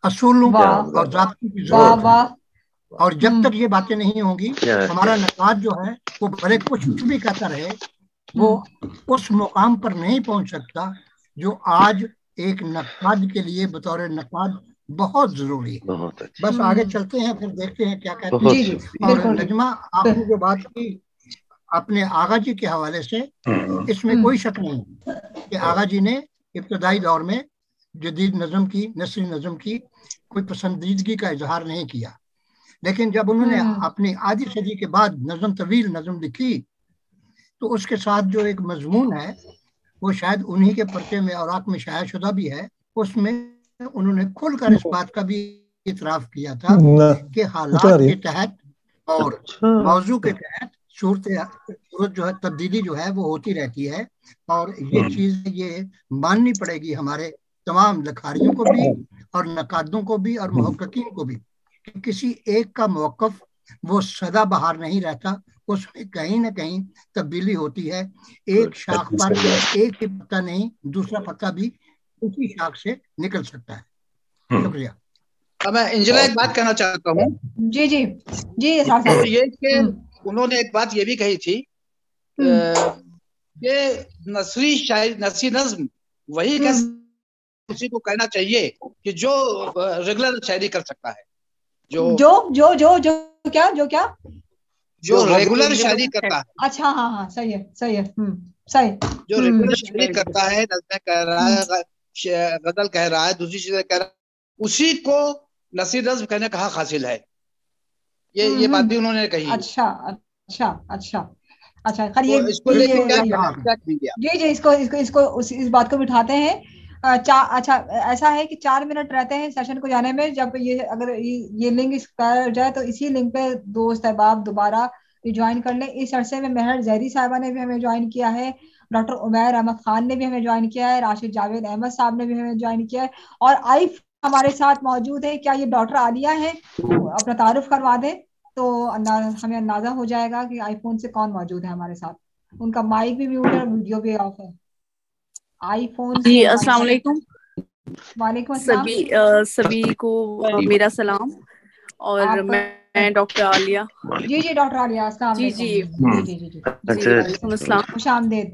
اصولوں اور ضابطوں کی ضرورت ہے. اور جب تک یہ باتیں نہیں ہوں گی ہمارا نقاد جو ہے وہ بھلے کچھ بھی کہتا رہے وہ اس مقام پر نہیں پہنچ سکتا جو آج ایک نقاد کے لیے بطور نقاد بہت ضروری ہے. بس آگے چلتے ہیں پھر دیکھتے ہیں کیا کہتے ہیں. اور نجمہ آپ نے جو بات کی اپنے آغا جی کے حوالے سے اس میں کوئی شک نہیں کہ آغا جی نے ابتدائی دور میں جدید نظم کی نثری نظم کی کوئی پسندیدگی کا اظہار نہیں کیا، لیکن جب انہوں نے اپنی آدھی صدی کے بعد نظم طویل نظم لکھی تو اس کے ساتھ جو ایک مضمون ہے وہ شاید انہی کے پرچے میں اوراق میں شائع شدہ بھی ہے. اس میں انہوں نے کھل کر اس بات کا بھی اعتراف کیا تھا کہ حالات کے تحت اور موضوع کے تحت صورت جو ہے تبدیلی جو ہے وہ ہوتی رہتی ہے اور یہ چیز یہ ماننی پڑے گی ہمارے تمام لکھاریوں کو بھی اور نقادوں کو بھی اور محققین کو بھی کہ کسی ایک کا موقف وہ سدا بہار نہیں رہتا، اس میں کہیں نہ کہیں تبدیلی ہوتی ہے. ایک شاخ پر ایک ہی پتا نہیں دوسرا پتا بھی اسی شاخ سے نکل سکتا ہے. شکریہ. میں انجلا ایک بات کہنا چاہتا ہوں. جی جی جی یہ کہ انہوں نے ایک بات یہ بھی کہی تھی کہ نثری نظم وہی کسی کو کہنا چاہیے کہ جو ریگولر شاعری کر سکتا ہے، جو ریگولر شاعری کرتا ہے. اچھا ہاں صحیح ہے صحیح. جو ریگولر شاعری کرتا ہے، نظمیں کہہ رہا ہے، غزل کہہ رہا ہے، دوسری چیزیں کہہ رہا ہے، اسی کو نثری نظم کہنے کا حق حاصل ہے. یہ بات بھی انہوں نے کہی. اچھا جی اس بات کو بٹھاتے ہیں. اچھا ایسا ہے کہ 4 منٹ رہتے ہیں سیشن کو جانے میں. جب اگر یہ لنک ایکسپائر ہو جائے تو اسی لنک پہ دوست احباب دوبارہ جوائن کر لیں. اس عرصے میں مہر زہری صاحبہ نے بھی ہمیں جوائن کیا ہے، ڈاکٹر عمیر احمد خان نے بھی ہمیں جوائن کیا ہے، راشد جاوید احمد صاحب نے بھی ہمیں جوائن کیا ہے، اور آئف ہمارے ساتھ موجود ہے. کیا یہ ڈاکٹر عالیہ ہیں؟ اپنا تعارف کروا دیں تو ہمیں اندازہ ہو جائے گا کہ آئی فون سے کون موجود ہے ہمارے ساتھ. ان کا مائک بھی میوٹ ہے اور ویڈیو بھی آف ہے. آئی فون. جی السلام علیکم. وعلیکم السلام. سبھی کو میرا سلام. اور میں ڈاکٹر عالیہ. جی ڈاکٹر عالیہ السلام علیکم. جی وعلیکم السلام. خوش آمدید.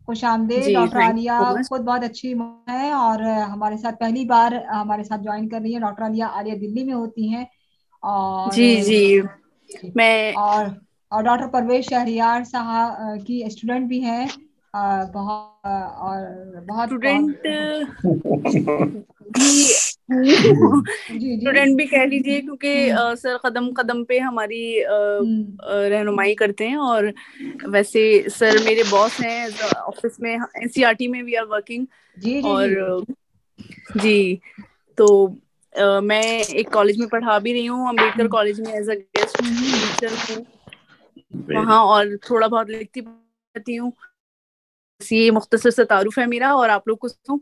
خوش آمدید. ڈاکٹر عالیہ خود بہت اچھی ہے اور ہمارے ساتھ پہلی بار ہمارے ساتھ جوائن کر رہی ہیں. ڈاکٹر عالیہ دلی میں ہوتی ہیں اور جی میں اور ڈاکٹر پرویز شہریار صاحب کی اسٹوڈنٹ بھی ہیں. بہت اسٹوڈنٹ بھی کہہ لیجیے کیونکہ سر قدم قدم پہ ہماری رہنمائی کرتے ہیں. اور ویسے سر میرے باس ہیں آفس میں, NCERT میں وی آر ورکنگ. اور جی تو میں ایک کالج میں پڑھا بھی رہی ہوں, امبیڈکر کالج میں ایز اے گیسٹ ٹیچر ہوں وہاں, اور تھوڑا بہت لکھتی پڑھتی ہوں. یہ مختصر سا تعارف ہے میرا اور آپ لوگ کو سنوں.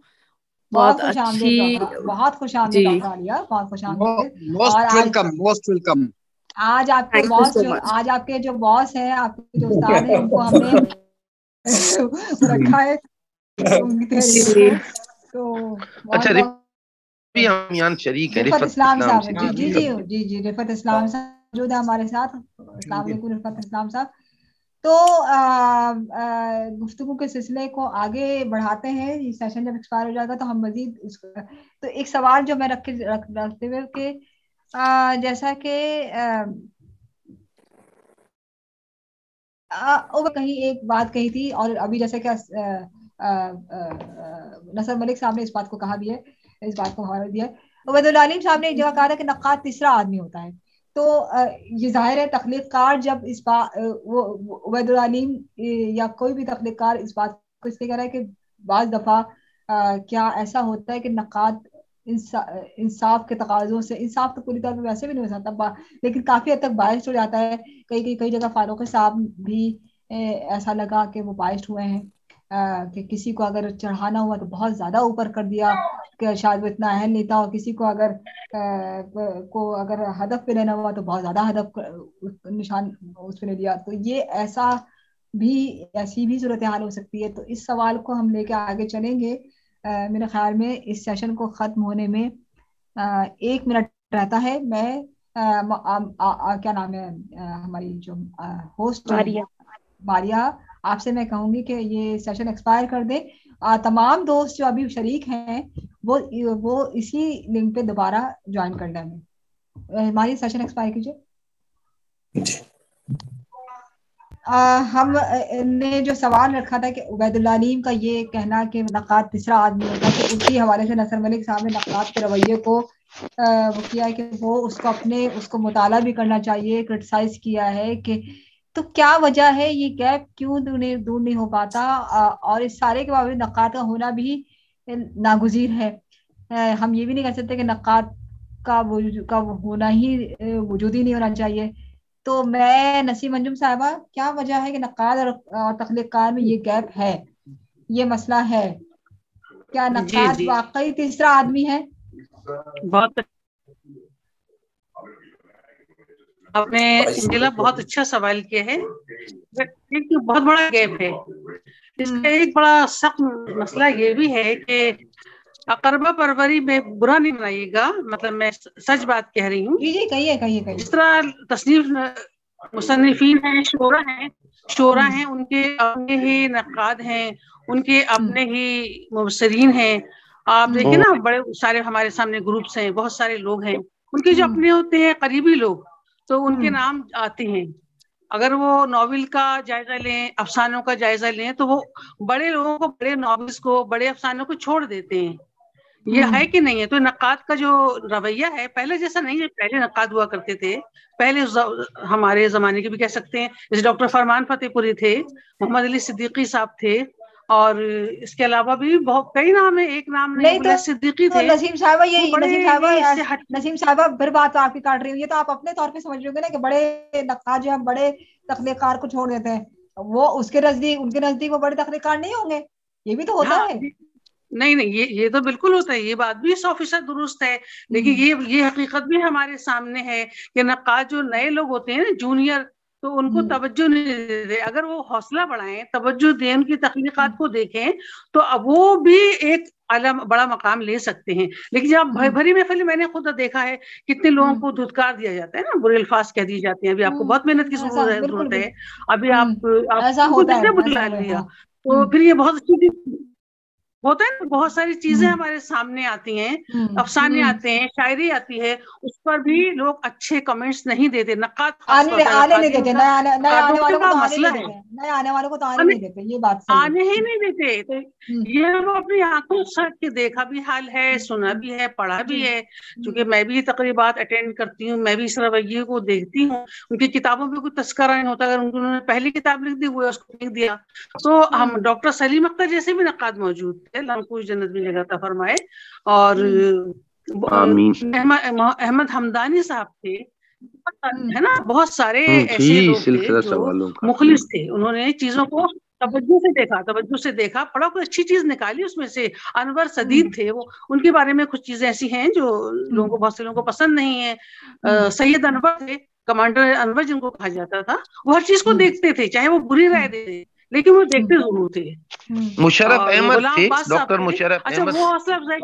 بہت خوش آمدید, بہت خوش آمدید ڈاکٹر عالیہ, بہت خوش آمدید. Most welcome. آج آپ کے جو باس ہیں, آپ کے جو استاد ہیں, ان کو ہم نے رکھا ہے. رفت اسلام صاحب, جی رفت اسلام صاحب موجود ہے ہمارے ساتھ. السلام علیکم رفت اسلام صاحب. تو گفتگو کے سلسلے کو آگے بڑھاتے ہیں. یہ سیشن جب ایکسپائر ہو جائے گا تو ہم مزید تو ایک سوال جو میں رکھتے ہوئے کہ جیسا کہ کہیں ایک بات کہی تھی, اور ابھی جیسے کہ نصر ملک صاحب نے اس بات کو کہا بھی ہے, اس بات کو حوالہ دیا ہے. عبید العلیم صاحب نے ایک جگہ کہا تھا کہ نقاد تیسرا آدمی ہوتا ہے. تو یہ ظاہر ہے تخلیق کار جب اس بات عبید العلیم یا کوئی بھی تخلیق کار اس بات کو اس لیے کہہ رہا ہے کہ بعض دفعہ کیا ایسا ہوتا ہے کہ نقاد انصاف کے تقاضوں سے, انصاف تو پوری طور پہ ویسے بھی نہیں ہو سکتا لیکن کافی حد تک باعث ہو جاتا ہے. کئی جگہ فاروق صاحب بھی ایسا لگا کہ وہ باعث ہوئے ہیں کہ کسی کو اگر چڑھانا ہوا تو بہت زیادہ اوپر کر دیا کہ شاید وہ اتنا اہل نہیں تھا, اور کسی کو اگر ہدف پہ لینا ہوا تو بہت زیادہ ہدف نشان اس پہ لے لیا. تو یہ ایسی بھی صورتحال ہو سکتی ہے. تو اس سوال کو ہم لے کے آگے چلیں گے. میرے خیال میں اس سیشن کو ختم ہونے میں 1 منٹ رہتا ہے. میں کیا نام ہے ہماری جو ہوسٹ ماریا, آپ سے میں کہوں گی کہ یہ سیشن ایکسپائر کر دیں. تمام دوست جو ابھی شریک ہیں وہ اسی لنک پہ دوبارہ جوائن کر لیں. ہماری سیشن ایکسپائر کیجیے. ہم نے جو سوال رکھا تھا کہ عبید العلیم کا یہ کہنا کہ نقاد تیسرا آدمی ہوتا ہے, تو اسی حوالے سے نصر ملک صاحب نے نقاد کے رویے کو وہ کیا کہ وہ اس کو مطالعہ بھی کرنا چاہیے, کرٹیسائز کیا ہے کہ تو کیا وجہ ہے یہ گیپ کیوں دور نہیں ہو پاتا, اور اس سارے کے باوجود نقاد کا ہونا بھی ناگزیر ہے. ہم یہ بھی نہیں کہہ سکتے کہ نقاد کا ہونا ہی وجود ہی نہیں ہونا چاہیے. تو میں نسیم انجم صاحبہ, کیا وجہ ہے کہ نقاد اور تخلیق کار میں یہ گیپ ہے, یہ مسئلہ ہے؟ کیا نقاد واقعی تیسرا آدمی ہے؟ بہت آپ نے انجلا بہت اچھا سوال کیا ہے. ایک بہت بڑا گیپ ہے. اس کا ایک بڑا سخت مسئلہ یہ بھی ہے کہ اقربہ پروری میں برا نہیں بنائیے گا, مطلب میں سچ بات کہہ رہی ہوں. جی کہیے. جس طرح تصنیف مصنفین ہیں, شعراء ہیں, ان کے اپنے ہی نقاد ہیں, ان کے اپنے ہی مبصرین ہیں. آپ دیکھیں نا, بڑے سارے ہمارے سامنے گروپس ہیں, بہت سارے لوگ ہیں, ان کے جو اپنے ہوتے ہیں قریبی لوگ, تو ان کے نام آتے ہیں. اگر وہ ناول کا جائزہ لیں, افسانوں کا جائزہ لیں, تو وہ بڑے لوگوں کو, بڑے ناولس کو, بڑے افسانوں کو چھوڑ دیتے ہیں. یہ ہے کہ نہیں ہے؟ تو نقاد کا جو رویہ ہے پہلے جیسا نہیں ہے. پہلے نقاد ہوا کرتے تھے, پہلے ہمارے زمانے کے بھی کہہ سکتے ہیں, جیسے ڈاکٹر فرمان فتح پوری تھے, محمد علی صدیقی صاحب تھے, اور اس کے علاوہ بھی بہت کئی نام ہے. ایک نام نہیں, ابوالحسن صدیقی تھے. نسیم صاحبہ پھر بات آپ کی کاٹ رہی ہوئی ہے, تو آپ اپنے طور پہ سمجھ رہے ہو گے نا کہ بڑے نقاد جو ہیں بڑے تخلیق کار کو چھوڑ دیتے ہیں. وہ ان کے نزدیک وہ بڑے تخلیق کار نہیں ہوں گے. یہ بھی تو ہوتا ہے. نہیں, یہ تو بالکل ہوتا ہے. یہ بات بھی 100% درست ہے. لیکن یہ حقیقت بھی ہمارے سامنے ہے کہ نقاد جو نئے لوگ ہوتے ہیں نا, جونیئر, تو ان کو توجہ نہیں دیتے. اگر وہ حوصلہ بڑھائیں, توجہ دیں, ان کی تخلیقات کو دیکھیں, تو اب وہ بھی ایک بڑا مقام لے سکتے ہیں. لیکن جب بھری محفل میں نے خود دیکھا ہے کتنے لوگوں کو دھتکار دیا جاتا ہے نا, برے الفاظ کہہ دی جاتے ہیں. ابھی آپ کو بہت محنت کی ضرورت ہے. ابھی آپ کو کتنے بلا لیا, تو پھر یہ بہت اچھی ہوتا ہے نا, بہت ساری چیزیں ہمارے سامنے آتی ہیں, افسانے آتے ہیں, شاعری آتی ہے, اس پر بھی لوگ اچھے کمنٹس نہیں دیتے, نقاد آنے نہیں دیتے, نئے آنے والوں کو تو آنے نہیں دیتے, نئے آنے والوں کو تو آنے نہیں دیتے, یہ بات صحیح ہے, آنے ہی نہیں دیتے. تو یہ وہ اپنی آنکھوں سے کے دیکھا بھی حال ہے, سنا بھی ہے, پڑھا بھی ہے, کیونکہ میں بھی تقریبات اٹینڈ کرتی ہوں, میں بھی اس رویے کو دیکھتی ہوں. ان کی کتابوں میں کوئی تذکرہ نہیں ہوتا, اگر انہوں نے پہلی کتاب لکھ دی وہ اس کو لکھ دیا. تو ہم ڈاکٹر سلیم اختر جیسے بھی نقاد موجود تھے, اللہ کو جنت میں جگہ عطا فرمائے, اور احمد حمدانی صاحب تھے, ہے نا, بہت سارے ایسے لوگ تھے جو مخلص تھے, انہوں نے چیزوں کو توجہ سے دیکھا, پڑھا, کوئی اچھی چیز نکالی اس میں سے. انور صدیق تھے وہ, ان کے بارے میں کچھ چیزیں ایسی ہیں جو لوگوں کو, بہت سے لوگوں کو پسند نہیں ہے. سید انور تھے, کمانڈر انور جن کو کہا جاتا تھا, وہ ہر چیز کو دیکھتے تھے, چاہے وہ بری رائے دے دیں لیکن وہ دیکھتے ضرور تھے. مشرف احمد تھے, ڈاکٹر مشرف اچھا احمد, وہ حوصلہ افزائی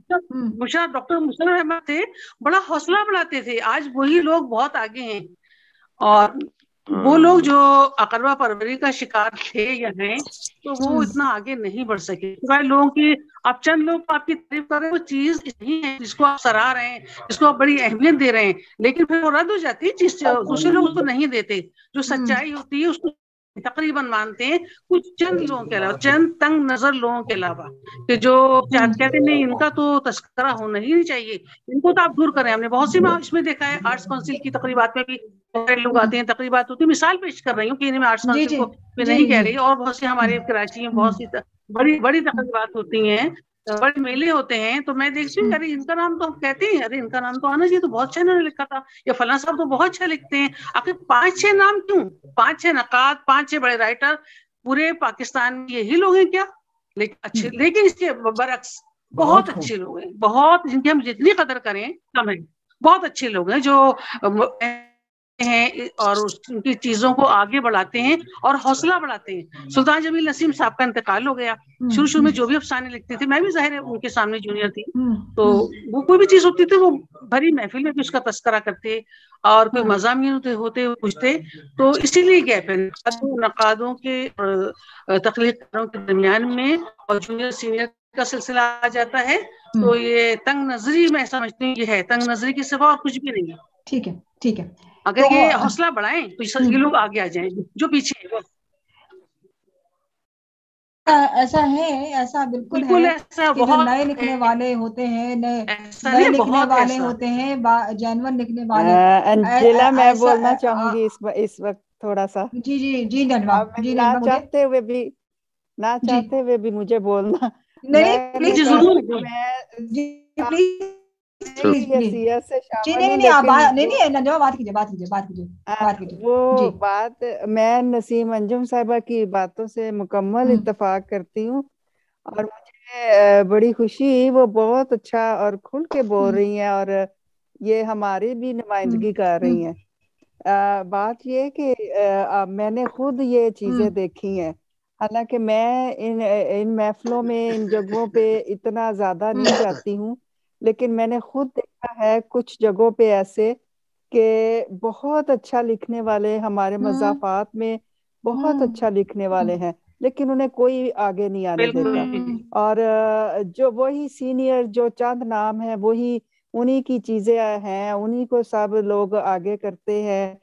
ڈاکٹر مشرف احمد تھے, بڑا حوصلہ بڑھاتے تھے. آج وہی لوگ بہت آگے ہیں, اور وہ لوگ جو اقربا پروری کا شکار تھے یا ہیں, تو وہ اتنا آگے نہیں بڑھ سکے. لوگوں کی آپ چند لوگ آپ کی تعریف کر رہے ہیں, وہ چیز نہیں ہے جس کو آپ سراہ رہے ہیں, جس کو آپ بڑی اہمیت دے رہے ہیں, لیکن پھر وہ رد ہو جاتی ہے چیز, دوسرے لوگ اس کو نہیں دیتے. جو سچائی ہوتی ہے اس کو تقریباً مانتے ہیں کچھ چند لوگوں کے علاوہ, چند تنگ نظر لوگوں کے علاوہ, کہ جو کہتے نہیں ان کا تو تذکرہ ہونا ہی نہیں چاہیے, ان کو تو آپ دور کریں. ہم نے بہت سی اس میں دیکھا ہے, آرٹس کونسل کی تقریبات میں بھی لوگ آتے ہیں, تقریبات ہوتی ہے, مثال پیش کر رہی ہوں کہ میں آرٹس کونسل کو میں نہیں کہہ رہی, اور بہت سی ہمارے کراچی میں بہت سی بڑی تقریبات ہوتی ہیں, بڑے میلے ہوتے ہیں, تو میں دیکھتی ہوں ارے ان کا نام تو ہم کہتے ہیں, ارے ان کا نام تو آنا چاہیے, تو بہت اچھا انہوں نے لکھا تھا, یا فلاں صاحب تو بہت اچھا لکھتے ہیں. آخر 5-6 نام کیوں, 5-6 نقاد, 5-6 بڑے رائٹر پورے پاکستان میں یہی لوگ ہیں کیا؟ لیکن اس کے برعکس بہت اچھے لوگ ہیں, بہت, جن کی ہم جتنی قدر کریں کم ہے. بہت اچھے لوگ ہیں جو ہیں اور ان کی چیزوں کو آگے بڑھاتے ہیں اور حوصلہ بڑھاتے ہیں. سلطان جمیل نسیم صاحب کا انتقال ہو گیا. شروع میں جو بھی افسانے لکھتے تھے, میں بھی ظاہر ہے ان کے سامنے جونیئر تھی, تو وہ کوئی بھی چیز ہوتی تھی وہ بھری محفل میں بھی اس کا تذکرہ کرتے, اور کوئی مضامین ہوتے پوچھتے. تو اسی لیے گیپ ہے نقادوں کے تخلیق کاروں کے درمیان میں, اور جونیئر سینئر کا سلسلہ آ جاتا ہے. تو یہ تنگ نظری میں سمجھتی ہوں یہ ہے, تنگ نظری کے سوا اور کچھ بھی نہیں ہے. ٹھیک ہے, ٹھیک ہے, اگر یہ حوصلہ بڑھائیں تو یہ لوگ آگے آ جائیں گے جو پیچھے ہے. ایسا ہے, ایسا بالکل ہے کہ جو نئے لکھنے والے ہوتے ہیں, نئے لکھنے والے ہوتے ہیں, جینون لکھنے والے. انجیلا, میں بولنا چاہوں گی اس وقت تھوڑا سا. جی نجمہ, نہ چاہتے ہوئے بھی مجھے بولنا. وہ بات میں نسیم انجم صاحبہ کی باتوں سے مکمل اتفاق کرتی ہوں, اور مجھے بڑی خوشی, وہ بہت اچھا اور کھل کے بول رہی ہیں, اور یہ ہماری بھی نمائندگی کر رہی ہیں. بات یہ کہ میں نے خود یہ چیزیں دیکھی ہیں, حالانکہ میں ان محفلوں میں, ان جگہوں پہ اتنا زیادہ نہیں جاتی ہوں, لیکن میں نے خود دیکھا ہے کچھ جگہوں پہ ایسے کہ بہت اچھا لکھنے والے, ہمارے مضافات میں بہت اچھا لکھنے والے ہیں, لیکن انہیں کوئی آگے نہیں آنے دیتا. اور جو وہی سینئر جو چند نام ہیں, وہی انہی کی چیزیں ہیں, انہی کو سب لوگ آگے کرتے ہیں.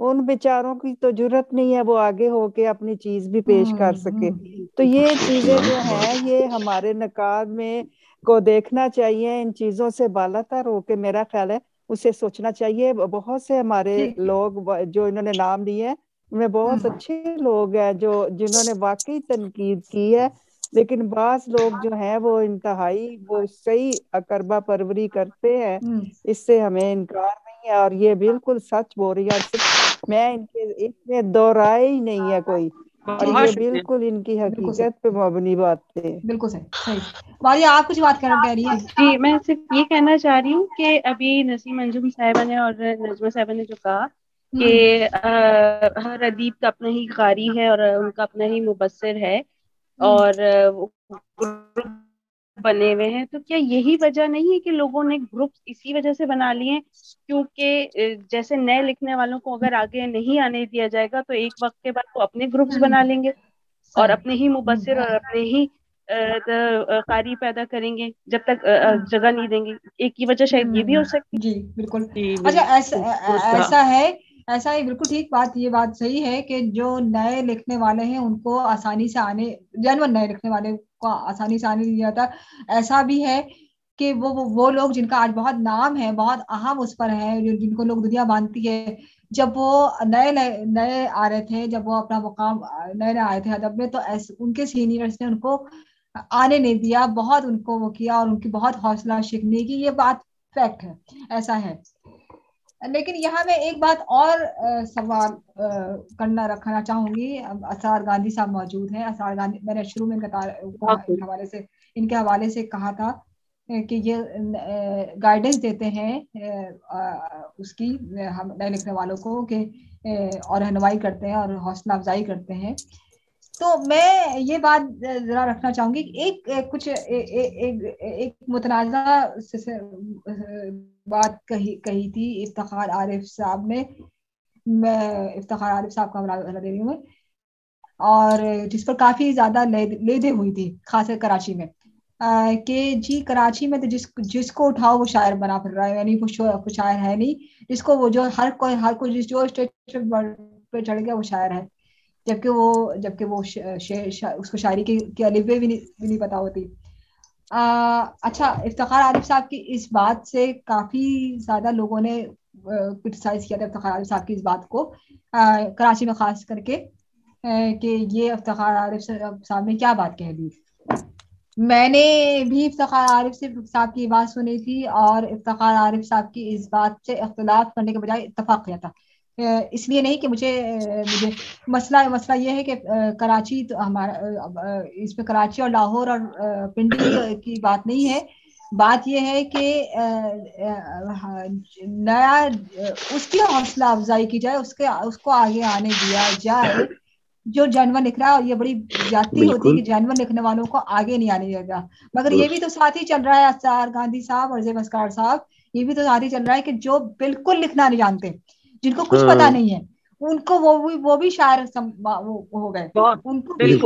ان بیچاروں کی تو جرت نہیں ہے وہ آگے ہو کے اپنی چیز بھی پیش کر سکے. تو یہ چیزیں جو ہیں, یہ ہمارے نقاد میں کو دیکھنا چاہیے, ان چیزوں سے بالاتر ہو کے میرا خیال ہے اسے سوچنا چاہیے. بہت سے ہمارے لوگ جو انہوں نے نام لیے ہیں, ان میں بہت اچھے لوگ ہیں جنہوں نے واقعی تنقید کی ہے, لیکن بعض لوگ جو ہیں وہ انتہائی وہ صحیح اقربا پروری کرتے ہیں, اس سے ہمیں انکار نہیں ہے, اور یہ بالکل سچ بول رہی ہے, اور صرف میں اس میں دو رائے ہی نہیں ہے کوئی, اور یہ بالکل ان کی حقیقت پہ مبنی بات ہے. بالکل صحیح. ماریا, آپ کچھ بات کہہ رہی ہیں؟ جی, میں صرف یہ کہنا چاہ رہی ہوں کہ ابھی نسیم انجم صاحبہ نے اور نجمہ صاحبہ نے جو کہا کہ ہر ادیب کا اپنا ہی قاری ہے اور ان کا اپنا ہی مبصر ہے, اور بنے ہوئے ہیں, تو کیا یہی وجہ نہیں ہے کہ لوگوں نے گروپ اسی وجہ سے بنا لیے ہیں کیونکہ جیسے نئے لکھنے والوں کو اگر آگے نہیں آنے دیا جائے گا تو ایک وقت کے بعد وہ اپنے گروپس بنا لیں گے, اور اپنے ہی مبصر اور اپنے ہی قاری پیدا کریں گے جب تک جگہ نہیں دیں گے. ایک کی وجہ شاید یہ بھی ہو سکتی. جی بالکل. اچھا ایسا ہی بالکل ٹھیک بات, یہ بات صحیح ہے کہ جو نئے لکھنے والے ہیں ان کو آسانی سے آنے, جنون نئے لکھنے والے کو آسانی سے آنے نہیں جاتا. ایسا بھی ہے کہ وہ لوگ جن کا آج بہت نام ہے, بہت اہم اس پر ہے, جن کو لوگ دنیا مانتی ہے, جب وہ نئے آ رہے تھے, جب وہ اپنا مقام نئے آئے تھے ادب میں, تو ان کے سینئرز نے ان کو آنے نہیں دیا, بہت ان کو وہ کیا اور ان کی بہت حوصلہ شکنی کی. یہ بات فیکٹ ہے, ایسا ہے. لیکن یہاں میں ایک بات اور سوال رکھنا چاہوں گی. اسرار گاندھی صاحب موجود ہیں. اسرار گاندھی, میں نے شروع میں ان کے حوالے سے کہا تھا کہ یہ گائیڈنس دیتے ہیں اس کی نئے لکھنے والوں کو کہ اور رہنمائی کرتے ہیں اور حوصلہ افزائی کرتے ہیں. تو میں یہ بات ذرا رکھنا چاہوں گی, ایک متنازع بات کہی تھی افتخار عارف صاحب نے. میں افتخار عارف صاحب کا حوالہ دے رہی ہوں, اور جس پر کافی زیادہ لیدے ہوئی تھی خاص کر کراچی میں, کہ جی کراچی میں تو جس کو اٹھاؤ وہ شاعر بنا پھر رہا ہے, یعنی وہ شاعر ہے نہیں, جس کو وہ جو ہر کوئی جو اسٹیج پہ چڑھ گیا وہ شاعر ہے, جبکہ وہ اس کو شاعری کی الفبے بھی نہیں پتا ہوتی. اچھا, افتخار عارف صاحب کی اس بات سے کافی زیادہ لوگوں نے کرٹیسائز کیا تھا افتخار عارف صاحب کی اس بات کو, کراچی میں خاص کر کے, کہ یہ افتخار عارف صاحب نے کیا بات کہہ دی. میں نے بھی افتخار عارف صاحب کی بات سنی تھی, اور افتخار عارف صاحب کی اس بات سے اختلاف کرنے کے بجائے اتفاق کیا تھا. اس لیے نہیں کہ مجھے مسئلہ یہ ہے کہ کراچی تو ہمارا, اس میں کراچی اور لاہور اور پنڈی کی بات نہیں ہے. بات یہ ہے کہ نیا اس کی حوصلہ افزائی کی جائے, اس کو آگے آنے دیا جائے جو جنون لکھ رہا ہے. اور یہ بڑی زیادتی ہوتی ہے کہ جنون لکھنے والوں کو آگے نہیں آنے دے گا. مگر یہ بھی تو ساتھ ہی چل رہا ہے اسرار گاندھی صاحب اور زیب اسرار صاحب, یہ بھی تو ساتھ ہی چل رہا ہے کہ جو بالکل لکھنا نہیں جانتے, جن کو کچھ پتا نہیں ہے, ان کو وہ بھی شاعر ہو گئے, ان کو بھی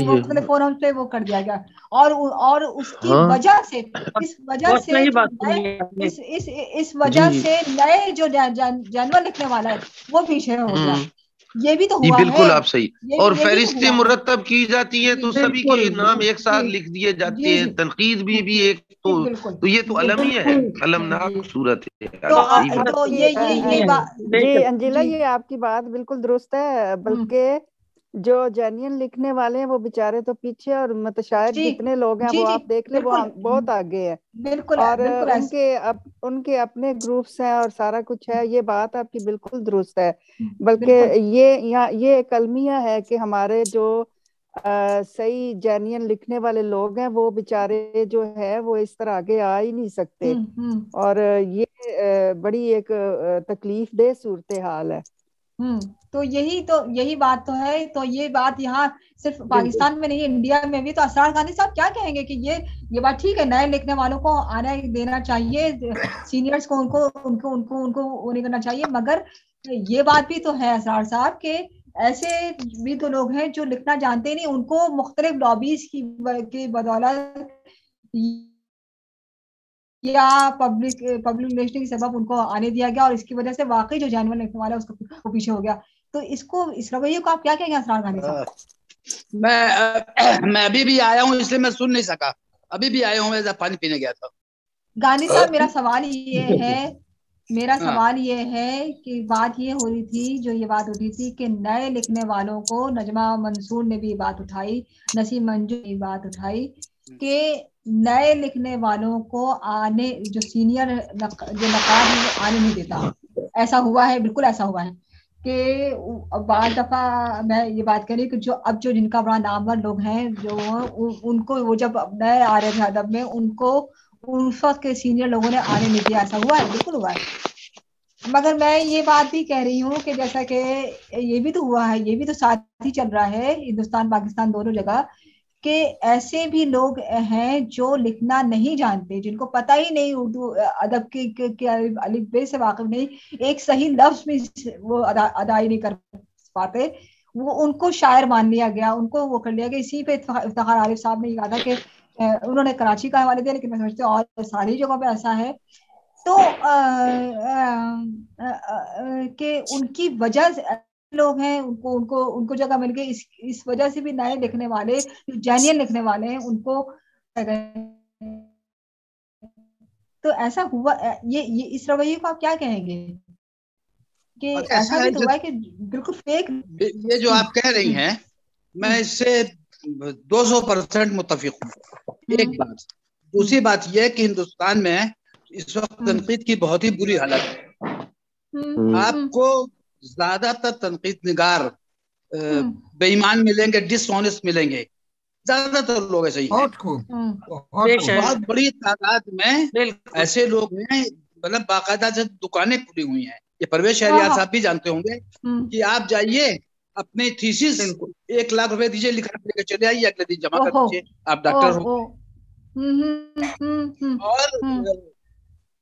مختلف فورم پہ وہ کر دیا گیا. اور اس کی وجہ سے اس وجہ سے نئے جو جنون لکھنے والا ہے وہ پیچھے ہو گیا. یہ بھی تو ہوا ہے. بالکل آپ صحیح. اور فہرستیں مرتب کی جاتی ہیں تو سبھی کے نام ایک ساتھ لکھ دیے جاتے ہیں. تنقید بھی ایک تو یہ تو المیہ ہے, المناک صورت ہے. جی انجیلا, یہ آپ کی بات بالکل درست ہے. بلکہ جو جینین لکھنے والے ہیں وہ بےچارے تو پیچھے, اور متشاعر جتنے لوگ ہیں وہ آپ دیکھ لیں وہ بہت آگے ہیں. اور ان کے اپنے گروپس ہیں اور سارا کچھ ہے. یہ بات آپ کی بالکل درست ہے. بلکہ یہ ایک المیہ ہے کہ ہمارے جو صحیح جینین لکھنے والے لوگ ہیں وہ بےچارے جو ہے وہ اس طرح آگے آ ہی نہیں سکتے. اور یہ بڑی ایک تکلیف دہ صورتحال ہے. تو یہی بات تو ہے. تو یہ بات یہاں صرف پاکستان میں نہیں, انڈیا میں بھی. تو اسرار گاندھی صاحب کیا کہیں گے کہ یہ بات ٹھیک ہے, نئے لکھنے والوں کو آنے دینا چاہیے, سینئرز کو ان کو وہ نہیں کرنا چاہیے. مگر یہ بات بھی تو ہے اسرار صاحب کہ ایسے بھی تو لوگ ہیں جو لکھنا جانتے نہیں, ان کو مختلف لابیز کی بدولت یا پبلک ریلیشن کے سبب ان کو آنے دیا گیا, اور اس کی وجہ سے واقعی جو جانور لکھنے والا ہے اس کو پیچھے ہو گیا. تو اس رویے کو آپ کیا کہیں گے اسرار گاندھی صاحب؟ میں ابھی بھی آیا ہوں, اس لیے میں سن نہیں سکا. ابھی بھی آیا ہوں, میں پانی پینے گیا تھا. گاندھی صاحب میرا سوال یہ ہے کہ بات یہ ہو رہی تھی, جو یہ بات اٹھی تھی کہ نئے لکھنے والوں کو, نجمہ منصور نے بھی بات اٹھائی, نسیم منجو نے بات اٹھائی کہ نئے لکھنے والوں کو آنے, جو سینئر جو نقاد ہے وہ آنے نہیں دیتا. ایسا ہوا ہے, بالکل ایسا ہوا ہے کہ بعض دفعہ میں یہ بات کر رہی ہوں کہ جو جن کا بڑا نامور لوگ ہیں, جو ان کو وہ جب نئے آ رہے تھے ادب میں, ان کو اس وقت کے سینئر لوگوں نے آنے نہیں دیا. ایسا ہوا ہے, بالکل ہوا ہے. مگر میں یہ بات بھی کہہ رہی ہوں کہ جیسا کہ یہ بھی تو ہوا ہے, یہ بھی تو ساتھ ہی چل رہا ہے ہندوستان پاکستان دونوں جگہ, کہ ایسے بھی لوگ ہیں جو لکھنا نہیں جانتے, جن کو پتہ ہی نہیں اردو ادب کے الف بے سے واقف نہیں, ایک صحیح لفظ بھی وہ ادائی نہیں کر پاتے. وہ ان کو شاعر مان لیا گیا, ان کو وہ کر لیا گیا. اسی پہ افتخار عارف صاحب نے یہ کہا تھا کہ انہوں نے کراچی کا حوالے دیا, لیکن میں سمجھتی ہوں اور ساری جگہوں پہ ایسا ہے. تو کہ ان کی وجہ سے لوگ ہیں, ان کو جگہ مل گئی, اس وجہ سے بھی نئے لکھنے والے, جینین لکھنے والے ہیں, ان کو. تو ایسا ہوا, یہ اس رویے کو آپ کیا کہیں گے کہ ایسا بھی تو ہوا ہے کہ بالکل فیک؟ یہ جو آپ کہہ رہی ہیں میں اس سے 200% متفق ہوں. ایک بات. دوسری بات یہ کہ ہندوستان میں اس وقت تنقید کی بہت ہی بری حالت ہے. آپ کو زیادہ تر تنقید نگار بے ایمان ملیں گے, ڈس آنیسٹ ملیں گے, زیادہ تر لوگ ایسے ہی ہیں. بہت بڑی تعداد میں ایسے لوگ ہیں, مطلب باقاعدہ سے دکانیں کھلی ہوئی ہیں. یہ پرویز شہریار صاحب بھی جانتے ہوں گے کہ آپ جائیے اپنی تھیسس 1 لاکھ روپے دیجیے, لکھنا لے کے چلے آئیے, اگلے دن جمع کر دیجیے, آپ ڈاکٹر ہو. اور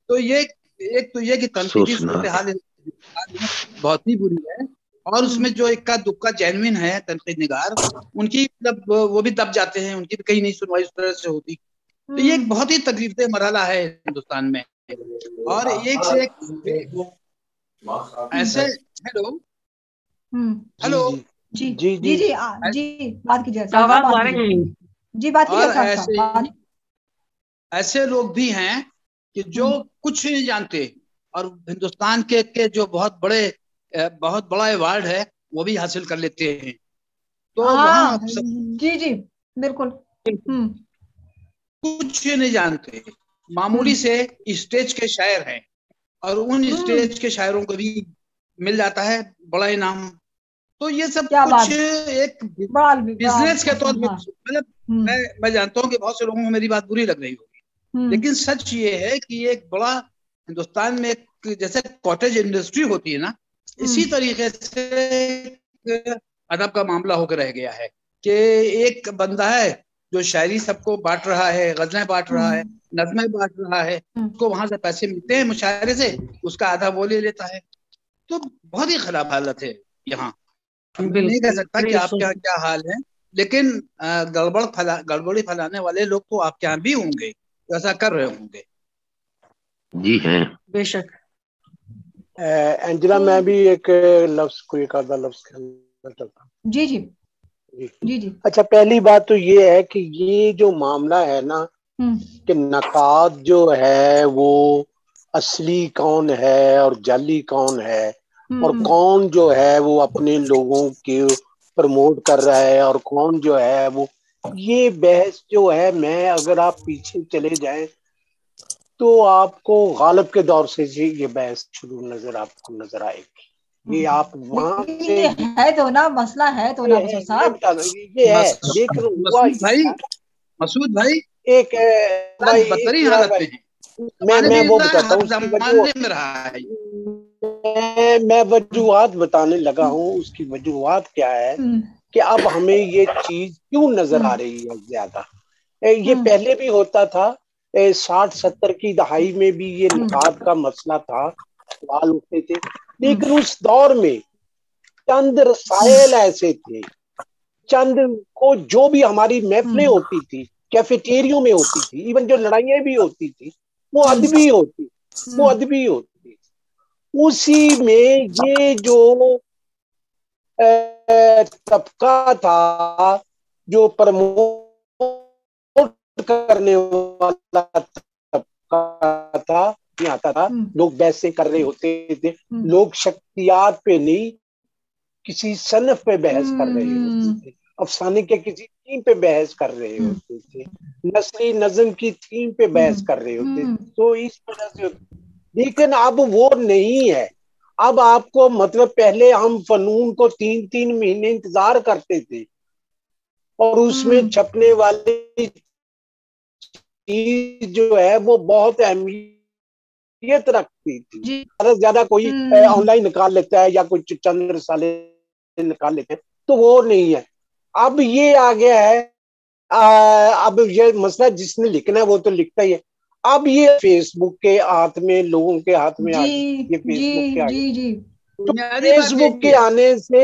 تو یہ ایک تو یہ کہ تنقیدی صورتحال بہت ہی بری ہے, اور اس میں جو اکا دکا جینوین ہے تنقید نگار, ان کی مطلب وہ بھی دب جاتے ہیں, ان کی بھی کہیں نہیں سنوائی اس طرح سے ہوتی. تو یہ ایک بہت ہی تکلیف دہ مرحلہ ہے ہندوستان میں. اور ایک سے ایک ایسے ہیلو جی جی جی جی بات کیجیے جی, بات کیجیے. ایسے لوگ بھی ہیں کہ جو کچھ نہیں جانتے اور ہندوستان کے جو بہت بڑا ایوارڈ ہے وہ بھی حاصل کر لیتے ہیں. تو وہاں جی جی بالکل کچھ نہیں جانتے, معمولی سے اسٹیج کے شاعر ہیں, اور ان اسٹیج کے شاعروں کو بھی مل جاتا ہے بڑا انعام. تو یہ سب کچھ ایک بزنس کے طور پر, مطلب میں جانتا ہوں کہ بہت سے لوگوں کو میری بات بری لگ رہی ہوگی, لیکن سچ یہ ہے کہ یہ ایک بڑا ہندوستان میں ایک جیسے کاٹیج انڈسٹری ہوتی ہے نا, اسی طریقے سے ادب کا معاملہ ہو کے رہ گیا ہے کہ ایک بندہ ہے جو شاعری سب کو بانٹ رہا ہے, غزلیں بانٹ رہا ہے, نظمیں بانٹ رہا ہے, اس کو وہاں سے پیسے ملتے ہیں مشاعرے سے, اس کا آدھا وہ لے لیتا ہے. تو بہت ہی خراب حالت ہے یہاں. میں نہیں کہہ سکتا کہ آپ کے یہاں کیا حال ہے, لیکن گڑبڑی پھیلانے والے لوگ تو آپ کے یہاں بھی ہوں گے, ایسا کر رہے ہوں گے. جی ہیں بے شک. انجلا, میں بھی ایک لفظ کو ایک آدھا لفظ کہنا چاہتا ہوں. جی جی جی جی. اچھا, پہلی بات تو یہ ہے کہ یہ جو معاملہ ہے نا کہ نقاد جو ہے وہ اصلی کون ہے اور جعلی کون ہے, اور کون جو ہے وہ اپنے لوگوں کے پروموٹ کر رہا ہے اور کون جو ہے وہ, یہ بحث جو ہے, میں اگر آپ پیچھے چلے جائیں تو آپ کو غالب کے دور سے یہ بحث شروع آپ کو نظر آئے گی. یہ آپ وہاں سے ہے تو نا مسئلہ ہے تو نا یہ ہے. لیکن مسعود بھائی ایک بدترین حالت میں ہیں. میں وہ بتاتا ہوں, میں وجوہات بتانے لگا ہوں. اس کی وجوہات کیا ہے کہ اب ہمیں یہ چیز کیوں نظر آ رہی ہے زیادہ. یہ پہلے بھی ہوتا تھا, 60-70 کی دہائی میں بھی یہ نقاد کا مسئلہ تھا, سوال اٹھتے تھے, لیکن اس دور میں چند رسائل ایسے تھے, چند کو جو بھی ہماری محفلیں ہوتی تھی کیفیٹیریوں میں ہوتی تھی, ایون جو لڑائیاں بھی ہوتی تھی وہ ادبی ہوتی, اسی میں یہ جو طبقہ تھا جو پرموٹ کرنے والا طبقہ تھا, آتا تھا, لوگ بحثیں کر رہے ہوتے تھے, لوگ شخصیات پہ نہیں کسی صنف پہ بحث کر رہے ہوتے تھے, افسانے کے کسی تھیم پہ بحث کر رہے ہوتے تھے, نثری نظم کی تھیم پہ بحث کر رہے ہوتے تھے. تو اس وجہ سے, لیکن اب وہ نہیں ہے. اب آپ کو مطلب پہلے ہم فنون کو 3 مہینے انتظار کرتے تھے, اور اس میں چھپنے والی چیز جو ہے وہ بہت اہمیت رکھتی تھی. زیادہ سے زیادہ کوئی آن لائن نکال لیتا ہے یا کوئی چند رسالے نکال لیتے ہیں, تو وہ نہیں ہے. اب یہ آ گیا ہے, اب یہ مسئلہ جس نے لکھنا ہے وہ تو لکھتا ہی ہے. اب یہ فیس بک کے ہاتھ میں, لوگوں کے ہاتھ میں آ گئی, یہ فیس بک کے آگے, فیس بک کے آنے سے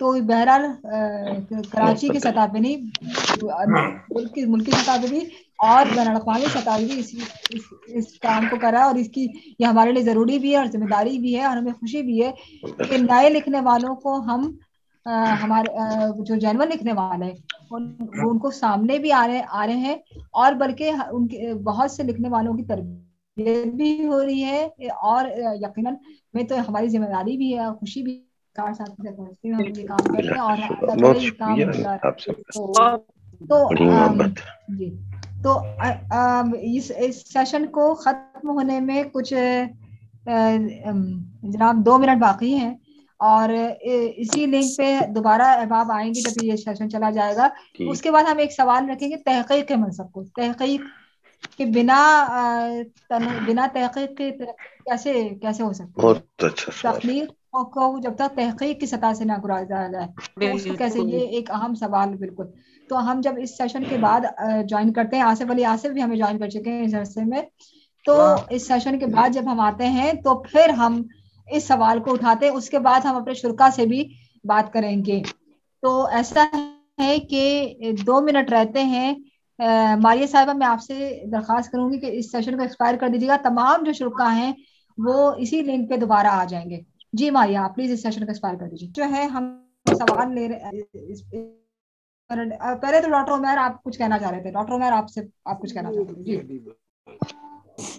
تو بہرحال کراچی کی سطح پہ نہیں، ملکی سطح پہ بھی اور بین الاقوامی سطح پہ بھی اس کام کو کرا، اور اس کی یہ ہمارے لیے ضروری بھی ہے اور ذمہ داری بھی ہے، اور ہمیں خوشی بھی ہے کہ نئے لکھنے والوں کو ہم ہمارے جو جنرل لکھنے والے ہیں وہ ان کو سامنے بھی آ رہے ہیں، اور بلکہ ان کے بہت سے لکھنے والوں کی تربیت بھی ہو رہی ہے، اور یقیناً میں تو ہماری ذمہ داری بھی ہے اور خوشی بھی ساتھ میں ہم یہ کام کرتے ہیں، اور اللہ تعالیٰ یہ کام جی تو اس سیشن کو ختم ہونے میں کچھ جناب 2 منٹ باقی ہیں، اور اسی لنک پہ دوبارہ احباب آئیں گے جب یہ سیشن چلا جائے گا. اس کے بعد ہم ایک سوال رکھیں گے تحقیق کے منصب کو، تحقیق کے بنا تحقیق کے کیسے ہو سکتا ہے؟ تخلیق کو جب تک تحقیق کی سطح سے نہ گزارا جائے تو اس کو کیسے، یہ ایک اہم سوال بالکل. تو ہم جب اس سیشن کے بعد جوائن کرتے ہیں، آصف بھی ہمیں جوائن کر چکے ہیں اس عرصے میں، تو اس سیشن کے بعد جب ہم آتے ہیں تو پھر ہم اس سوال کو اٹھاتے ہیں، اس کے بعد ہم اپنے شرکا سے بھی بات کریں گے. تو ایسا ہے کہ 2 منٹ رہتے ہیں. ماریہ صاحبہ میں آپ سے درخواست کروں گی کہ اس سیشن کو ایکسپائر کر دیجیے گا. تمام جو شرکا ہیں وہ اسی لنک پہ دوبارہ آ جائیں گے. جی ماریہ آپ پلیز اس سیشن کو ایکسپائر کر دیجیے. جو ہے ہم سوال لے رہے پہلے تو ڈاکٹر عمیر آپ کچھ کہنا چاہ رہے تھے. ڈاکٹر عمیر آپ کچھ کہنا چاہ رہے تھے.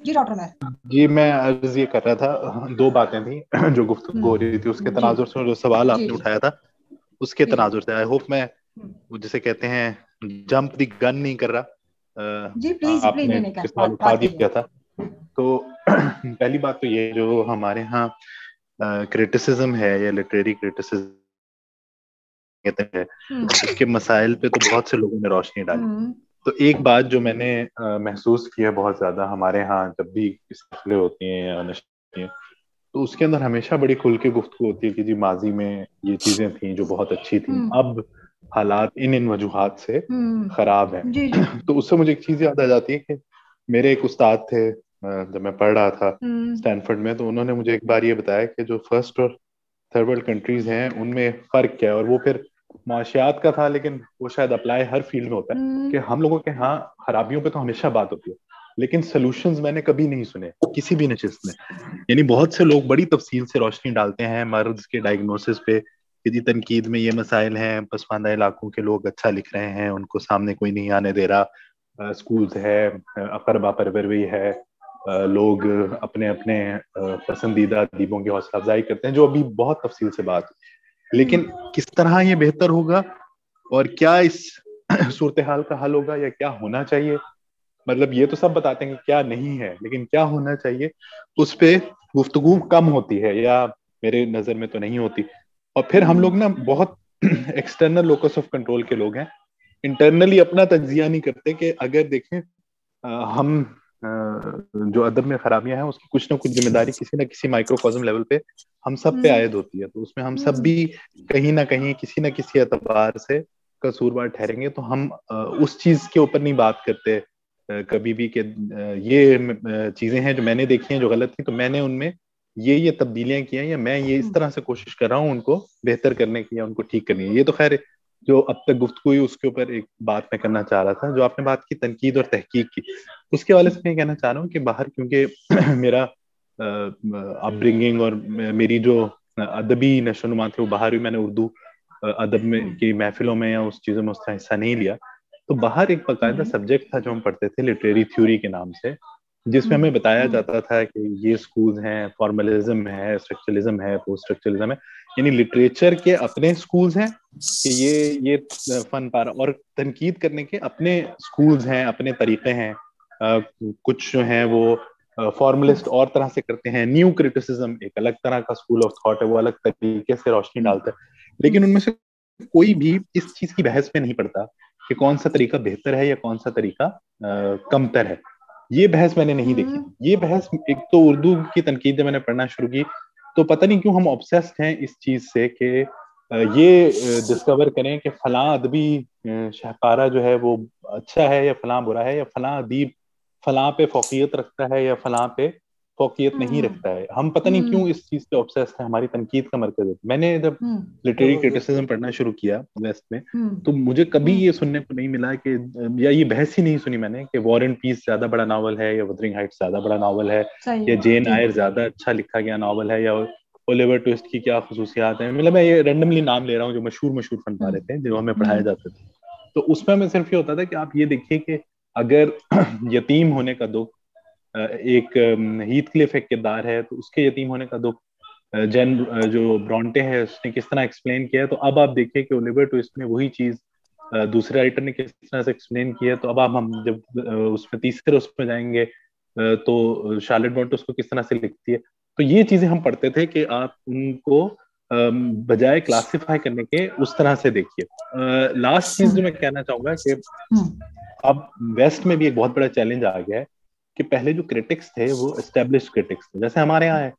جی ڈاکٹر عمیر. جی میں عرض یہ کر رہا تھا، 2 باتیں تھیں جو گفتگو ہو رہی تھی اس کے تناظر سے، جو سوال آپ نے اٹھایا تھا اس کے تناظر سے. آئی ہوپ میں جسے کہتے ہیں جمپ دی گن نہیں کر رہا. جی پلیز آپ نے سوال اٹھا دیا تھا. تو پہلی بات تو یہ جو ہمارے ہاں کریٹیسزم ہے یا لٹریری کریٹیسزم کہتے ہیں، اس کے مسائل پہ تو بہت سے لوگوں نے روشنی ڈالی. تو ایک بات جو میں نے محسوس کی ہے بہت زیادہ ہمارے ہاں جب بھی محفلیں ہوتی ہیں یا نشستیں ہوتی ہیں تو اس کے اندر ہمیشہ بڑی کھل کے گفتگو ہوتی ہے کہ جی ماضی میں یہ چیزیں تھیں جو بہت اچھی تھیں، اب حالات ان وجوہات سے خراب ہیں. تو اس سے مجھے ایک چیز یاد آ جاتی ہے کہ میرے ایک استاد تھے جب میں پڑھ رہا تھا اسٹینفورڈ میں، تو انہوں نے مجھے ایک بار یہ بتایا کہ جو فرسٹ اور تھرڈ ورلڈ کنٹریز ہیں ان میں فرق کیا ہے. اور وہ پھر معاشیات کا تھا، لیکن وہ شاید اپلائی ہر فیلڈ میں ہوتا ہے کہ ہم لوگوں کے ہاں خرابیوں پہ تو ہمیشہ بات ہوتی ہے لیکن سولوشنز میں نے کبھی نہیں سنے کسی بھی نشست میں. یعنی بہت سے لوگ بڑی تفصیل سے روشنی ڈالتے ہیں مرض کے ڈائگنوسس پہ کہ جی تنقید میں یہ مسائل ہیں، پسماندہ علاقوں کے لوگ اچھا لکھ رہے ہیں، ان کو سامنے کوئی نہیں آنے دے رہا، اسکولز ہے، اقربا پروری ہے، لوگ اپنے اپنے پسندیدہ ادیبوں کی حوصلہ افزائی کرتے ہیں، جو ابھی بہت تفصیل سے بات. لیکن کس طرح یہ بہتر ہوگا اور کیا اس صورتحال کا حل ہوگا یا کیا ہونا چاہیے، مطلب یہ تو سب بتاتے ہیں کہ کیا نہیں ہے لیکن کیا ہونا چاہیے اس پہ گفتگو کم ہوتی ہے یا میرے نظر میں تو نہیں ہوتی. اور پھر ہم لوگ نا بہت ایکسٹرنل لوکس آف کنٹرول کے لوگ ہیں، انٹرنلی اپنا تجزیہ نہیں کرتے کہ اگر دیکھیں ہم جو ادب میں خرابیاں ہیں اس کی کچھ نہ کچھ ذمہ داری کسی نہ کسی مائکروکازم لیول پہ ہم سب پہ عائد ہوتی ہے. تو اس میں ہم سب بھی کہیں نہ کہیں کسی نہ کسی اعتبار سے قصوروار ٹھہریں گے. تو ہم اس چیز کے اوپر نہیں بات کرتے کبھی بھی کہ یہ چیزیں ہیں جو میں نے دیکھی ہیں جو غلط تھیں تو میں نے ان میں یہ تبدیلیاں کی ہیں یا میں یہ اس طرح سے کوشش کر رہا ہوں ان کو بہتر کرنے کی یا ان کو ٹھیک کرنے کی. یہ تو خیر جو اب تک گفتگو ہوئی اس کے اوپر ایک بات میں کرنا چاہ رہا تھا. جو آپ نے بات کی تنقید اور تحقیق کی اس کے حوالے سے میں کہنا چاہ رہا ہوں کہ باہر کیونکہ میرا اپ برنگنگ اور میری جو ادبی نشو و نما تھی وہ باہر ہوئی، میں نے اردو ادب میں کی محفلوں میں یا اس چیزوں میں اس طرح حصہ نہیں لیا. تو باہر ایک باقاعدہ سبجیکٹ تھا جو ہم پڑھتے تھے لٹریری تھیوری کے نام سے، جس میں ہمیں بتایا جاتا تھا کہ یہ سکولز ہیں، فارملزم ہے، اسٹرکچرلزم ہے، پوسٹ اسٹرکچرلزم ہے، یعنی لٹریچر کے اپنے سکولز ہیں کہ یہ فن پارا، اور تنقید کرنے کے اپنے سکولز ہیں، اپنے طریقے ہیں. کچھ جو ہیں وہ فارملسٹ اور طرح سے کرتے ہیں، نیو کریٹیسزم ایک الگ طرح کا اسکول آف تھاٹ ہے، وہ الگ طریقے سے روشنی ڈالتا ہے. لیکن ان میں سے کوئی بھی اس چیز کی بحث میں نہیں پڑتا کہ کون سا طریقہ بہتر ہے یا کون سا طریقہ کمتر ہے. یہ بحث میں نے نہیں دیکھی. یہ بحث ایک تو اردو کی تنقید جب میں نے پڑھنا شروع کی تو پتہ نہیں کیوں ہم obsessed ہیں اس چیز سے کہ یہ ڈسکور کریں کہ فلاں ادبی شاہکارہ جو ہے وہ اچھا ہے یا فلاں برا ہے، یا فلاں ادیب فلاں پہ فوقیت رکھتا ہے یا فلاں پہ فوقیت نہیں رکھتا ہے. ہم پتہ نہیں کیوں اس چیز پہ obsessed ہیں, ہماری تنقید کا مرکز ہے. میں نے جب لٹریری کرٹیسزم پڑھنا شروع کیا ویسٹ میں تو مجھے کبھی یہ سننے کو نہیں ملا کہ, یا یہ بحث ہی نہیں سنی میں نے کہ وار اینڈ پیس زیادہ بڑا ناول ہے یا وتھرنگ ہائٹس زیادہ بڑا ناول ہے, یا جین آئر زیادہ اچھا لکھا گیا ناول ہے, یا اولیور ٹویسٹ کی کیا خصوصیات ہیں. مطلب میں یہ رینڈملی نام لے رہا ہوں جو مشہور فن پارے تھے جو ہمیں پڑھائے جاتے تھے. تو اس میں صرف یہ ہوتا تھا کہ آپ یہ دیکھیے کہ اگر یتیم ہونے کا دکھ, ایک ہیتھ کلف ایک کردار ہے تو اس کے یتیم ہونے کا دکھ جین جو برونٹے ہے اس نے کس طرح ایکسپلین کیا ہے, تو اب آپ دیکھیے کہ اولیور ٹویسٹ میں وہی چیز دوسرے رائٹر نے کس طرح سے ایکسپلین کیا ہے. تو اب ہم جب اس میں تیسرے اس میں جائیں گے تو شارلٹ برونٹے اس کو کس طرح سے لکھتی ہے. تو یہ چیزیں ہم پڑھتے تھے کہ آپ ان کو بجائے کلاسیفائی کرنے کے اس طرح سے دیکھیے. لاسٹ چیز جو میں کہنا چاہوں گا کہ اب ویسٹ میں بھی ایک بہت بڑا چیلنج آ گیا ہے کہ پہلے جو کرٹکس تھے وہ اسٹیبلشڈ کرٹکس تھے, جیسے ہمارے یہاں ہے,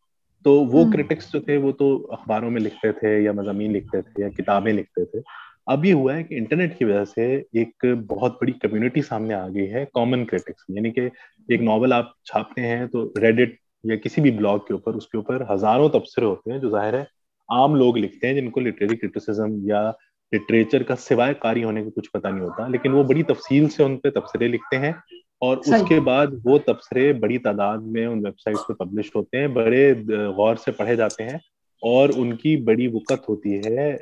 تو وہ کرٹکس جو تھے وہ تو اخباروں میں لکھتے تھے یا مضامین لکھتے تھے یا کتابیں لکھتے تھے. اب یہ ہوا ہے کہ انٹرنیٹ کی وجہ سے ایک بہت بڑی کمیونٹی سامنے آ گئی ہے کامن کرٹکس, یعنی کہ ایک ناول آپ چھاپتے ہیں تو ریڈٹ یا کسی بھی بلاگ کے اوپر اس کے اوپر ہزاروں تبصرے ہوتے ہیں جو ظاہر ہے عام لوگ لکھتے ہیں جن کو لٹریری کرٹیسزم یا لٹریچر کا سوائے قاری ہونے کا کچھ پتہ نہیں ہوتا, لیکن وہ بڑی تفصیل سے ان پہ تبصرے لکھتے ہیں اور اس کے بعد وہ تبصرے بڑی تعداد میں ان ویب سائٹس پہ پبلش ہوتے ہیں, بڑے غور سے پڑھے جاتے ہیں اور ان کی بڑی وقت ہوتی ہے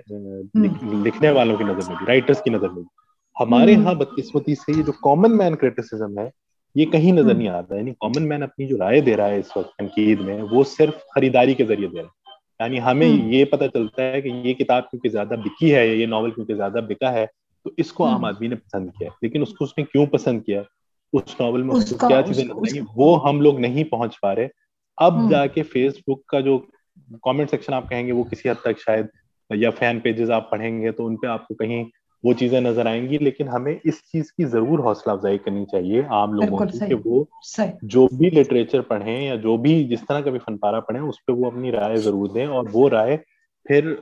لکھنے والوں کی نظر میں بھی, رائٹرز کی نظر میں بھی. ہمارے یہاں بدقسمتی سے یہ جو کامن مین کرٹیسزم ہے یہ کہیں نظر نہیں آتا. یعنی کامن مین اپنی جو رائے دے رہا ہے اس وقت تنقید میں وہ صرف خریداری کے ذریعے دے رہا ہے. یعنی ہمیں یہ پتہ چلتا ہے کہ یہ کتاب کیونکہ زیادہ بکی ہے, یہ ناول کیونکہ زیادہ بکا ہے تو اس کو عام آدمی نے پسند کیا, لیکن اس کو اس نے کیوں پسند کیا, اس ناول میں اس کو کیا چیزیں نظر آئیں, وہ ہم لوگ نہیں پہنچ پا رہے. اب جا کے فیس بک کا جو کامنٹ سیکشن آپ کہیں گے وہ کسی حد تک شاید, یا فین پیجز آپ پڑھیں گے تو ان پہ آپ کو کہیں وہ چیزیں نظر آئیں گی, لیکن ہمیں اس چیز کی ضرور حوصلہ افزائی کرنی چاہیے عام لوگوں کی کہ وہ جو بھی لٹریچر پڑھیں یا جو بھی جس طرح کا بھی فن پارہ پڑھیں اس پہ وہ اپنی رائے ضرور دیں, اور وہ رائے پھر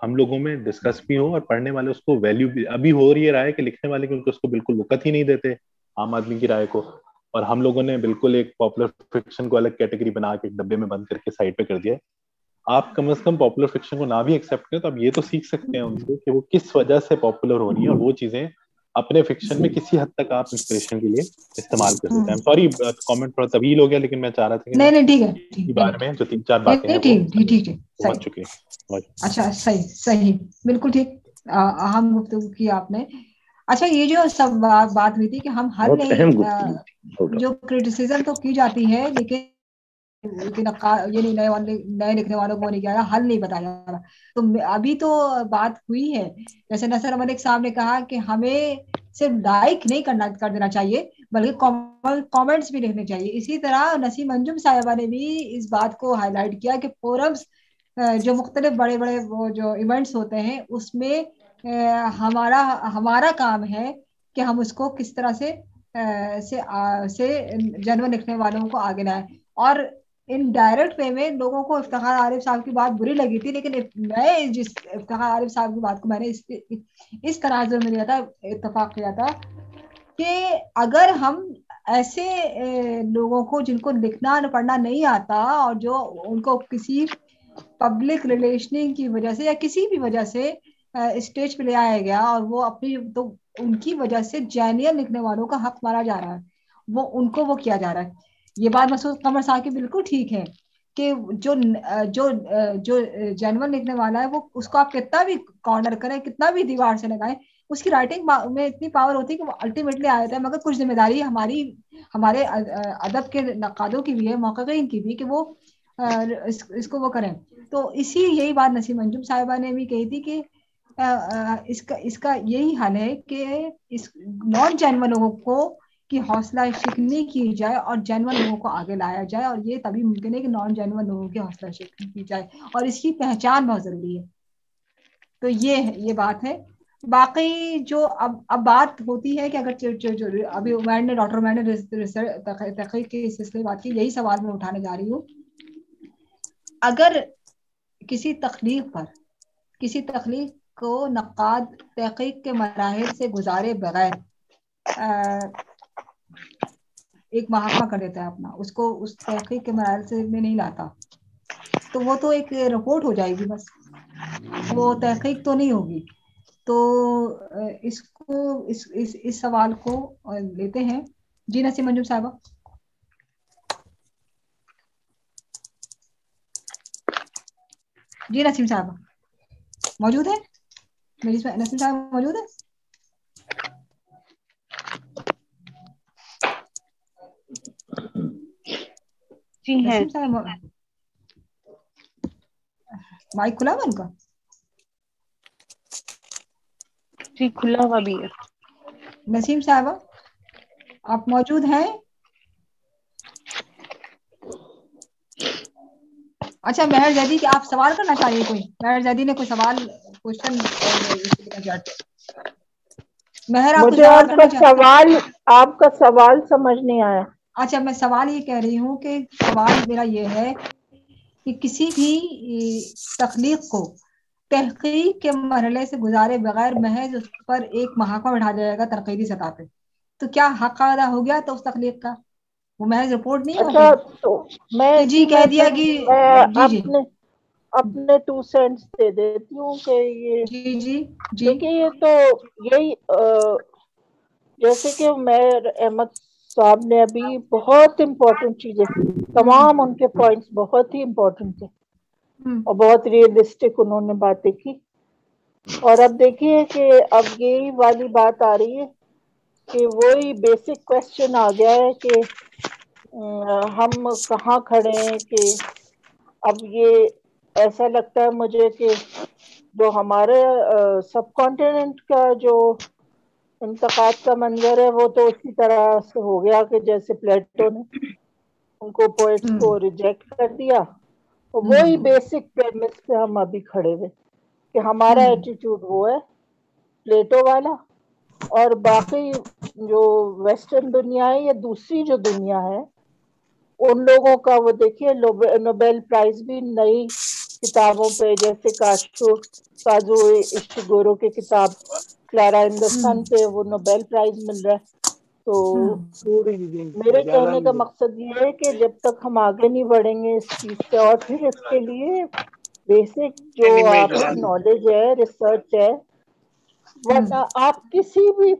ہم لوگوں میں ڈسکس بھی ہو اور پڑھنے والے اس کو ویلیو بھی. ابھی ہو رہی ہے رائے کہ لکھنے والے کیونکہ اس کو بالکل وقت ہی نہیں دیتے عام آدمی کی رائے کو, اور ہم لوگوں نے بالکل ایک پاپولر فکشن کو الگ کیٹیگری بنا کے ایک ڈبے میں بند کر کے سائڈ پہ کر دیا. آپ کم از کم پاپولر فکشن کو نہ بھی ایکسیپٹ کریں تو آپ یہ تو سیکھ سکتے ہیں ان سے کہ وہ کس وجہ سے پاپولر ہو رہی ہیں, اور وہ چیزیں اپنے فکشن میں کسی حد تک آپ انسپریشن کے لیے استعمال کر سکتے ہیں. سوری کامنٹ تھوڑا طویل ہو گیا, لیکن میں چاہ رہا تھا کہ نہیں ٹھیک ہے اس بارے میں جو 3-4 باتیں ہیں ٹھیک ہے پہنچ چکی ہیں. اچھا صحیح بالکل ٹھیک اہم گفتگو کی آپ نے. اچھا یہ جو سب بات ہوئی تھی کہ ہم ہر نہیں جو کرٹیسزم تو کی جاتی ہے لیکن یہ نئے لکھنے والوں کو نہیں کیا حل نہیں بتایا جا رہا. تو ابھی تو بات ہوئی ہے جیسے نصر ملک صاحب نے کہا کہ ہمیں صرف لائک نہیں کر دینا چاہیے بلکہ کامنٹس بھی لکھنے چاہیے. اسی طرح نسیم انجم صاحبہ نے بھی اس بات کو ہائی لائٹ کیا کہ فورمز جو مختلف بڑے وہ جو ایونٹس ہوتے ہیں اس میں ہمارا کام ہے کہ ہم اس کو کس طرح سے جنون لکھنے والوں کو آگے لائیں. اور ان ڈائریکٹ وے میں لوگوں کو افتخار عارف صاحب کی بات بری لگی تھی, لیکن میں جس افتخار عارف صاحب کی بات کو میں نے اس تناظر میں لیا تھا, اتفاق کیا تھا کہ اگر ہم ایسے لوگوں کو جن کو لکھنا پڑھنا نہیں آتا اور جو ان کو کسی پبلک ریلیشننگ کی وجہ سے یا کسی بھی وجہ سے اسٹیج پہ لے آیا گیا اور وہ اپنی تو ان کی وجہ سے جینئن لکھنے والوں کا حق مارا جا رہا ہے, وہ ان کو وہ کیا جا رہا ہے. یہ بات مسعود قمر صاحب کی بالکل ٹھیک ہے کہ جو جینون لکھنے والا ہے وہ اس کو آپ کتنا بھی کارنر کریں کتنا بھی دیوار سے لگائیں اس کی رائٹنگ میں اتنی پاور ہوتی ہے کہ وہ الٹیمیٹلی آ جاتا ہے. مگر کچھ ذمہ داری ہمارے ادب کے نقادوں کی بھی ہے, محققین کی بھی, کہ وہ اس کو وہ کریں. تو یہی بات نسیم انجم صاحبہ نے بھی کہی تھی کہ اس کا یہی حل ہے کہ اس نان جینون لوگوں کو کی حوصلہ شکنی کی جائے اور جینون لوگوں کو آگے لایا جائے, اور یہ تبھی ممکن ہے کہ نان جینون لوگوں کی حوصلہ شکنی کی جائے, اور اس کی پہچان بہت ضروری ہے. تو یہ بات ہے. باقی جو اب بات ہوتی ہے کہ اگر ابھی ڈاکٹر عمیر نے تحقیق کے سلسلے بات کی, یہی سوال میں اٹھانے جا رہی ہوں. اگر کسی تخلیق کو نقاد تحقیق کے مراحل سے گزارے بغیر ایک محاکمہ کر دیتا ہے اپنا, اس کو اس تحقیق کے مراحل سے میں نہیں لاتا, تو وہ تو ایک رپورٹ ہو جائے گی بس, وہ تحقیق تو نہیں ہوگی. تو اس کو اس سوال کو لیتے ہیں. جی نسیم انجم صاحبہ. جی نسیم صاحبہ موجود ہے؟ نسیم صاحب موجود ہے؟ جی ہے. نسیم صاحب مائک کھلا ہوا ان کا؟ جی کھلا ہوا بھی ہے. نسیم صاحبہ آپ موجود ہیں؟ اچھا مہر زیدی کہ آپ سوال کرنا چاہ رہی ہیں, کوئی مہر زیدی نے کوئی سوال کوشچن مہر آپ مجھے آپ کا سوال سمجھ نہیں آیا. اچھا میں سوال یہ کہہ رہی ہوں کہ سوال میرا یہ ہے کہ کسی بھی تخلیق کو تحقیق کے مرحلے سے گزارے بغیر محض اس پر ایک محاکمہ بٹھا جائے گا تنقیدی سطح پہ, تو کیا حق ادا ہو گیا تو اس تخلیق کا؟ وہ محض رپورٹ نہیں ہوگی. اچھا تو میں جی کہہ دیا کہ جی اپنے 2 سینٹس دے دیتی ہوں کہ یہ جی جی جی دیکھیے یہ تو یہی جیسے کہ میر احمد صاحب نے ابھی بہت امپورٹنٹ چیزیں, تمام ان کے پوائنٹس بہت ہی امپورٹنٹ تھے اور بہت ریئلسٹک انہوں نے باتیں کی. اور اب دیکھیے کہ اب یہی والی بات آ رہی ہے کہ وہی بیسک کوشچن آ گیا ہے کہ ہم کہاں کھڑے ہیں, کہ اب یہ ایسا لگتا ہے مجھے کہ جو ہمارے سب کانٹیننٹ کا جو انتقاد کا منظر ہے وہ تو اسی طرح سے ہو گیا کہ جیسے پلیٹو نے ان کو پوئٹس کو ریجیکٹ کر دیا, وہی بیسک پریمس پہ ہم ابھی کھڑے ہوئے کہ ہمارا ایٹیٹیوڈ وہ ہے پلیٹو والا, اور باقی جو ویسٹرن دنیا ہے یا دوسری جو دنیا ہے ان لوگوں کا وہ دیکھیے نوبیل پرائز بھی نئی کتابوں پہ جیسے کازو اشیگورو کی کتاب کلارا ان دا سن پہ وہ نوبیل پرائز مل رہا ہے. تو میرے کہنے کا مقصد یہ ہے کہ جب تک ہم آگے نہیں بڑھیں گے اس چیز سے, اور پھر اس کے لیے بیسک جو آپ کی نالج ہے, ریسرچ ہے, ورنہ آپ کسی بھی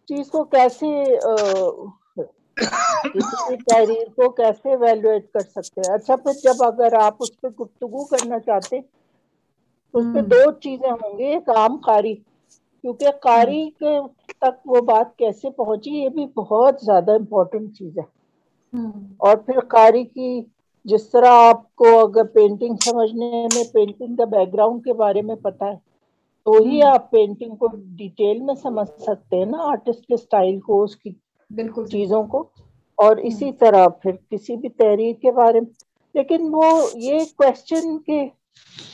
چیز کو کیسے کسی بھی تحریر کو کیسے ایویلویٹ کر سکتے ہیں. اچھا پھر جب اگر آپ اس پہ گفتگو کرنا چاہتے تو اس پہ 2 چیزیں ہوں گی, ایک عام قاری, کیونکہ قاری کے تک وہ بات کیسے پہنچی یہ بھی بہت زیادہ امپورٹنٹ چیز ہے, اور پھر قاری کی جس طرح آپ کو اگر پینٹنگ سمجھنے میں پینٹنگ کا بیک گراؤنڈ کے بارے میں پتا ہے تو ہی آپ پینٹنگ کو ڈیٹیل میں سمجھ سکتے ہیں نا, آرٹسٹ کے سٹائل کو, اس کی چیزوں کو, اور اسی طرح پھر کسی بھی تحریر کے بارے میں. لیکن وہ یہ کوشچن کہ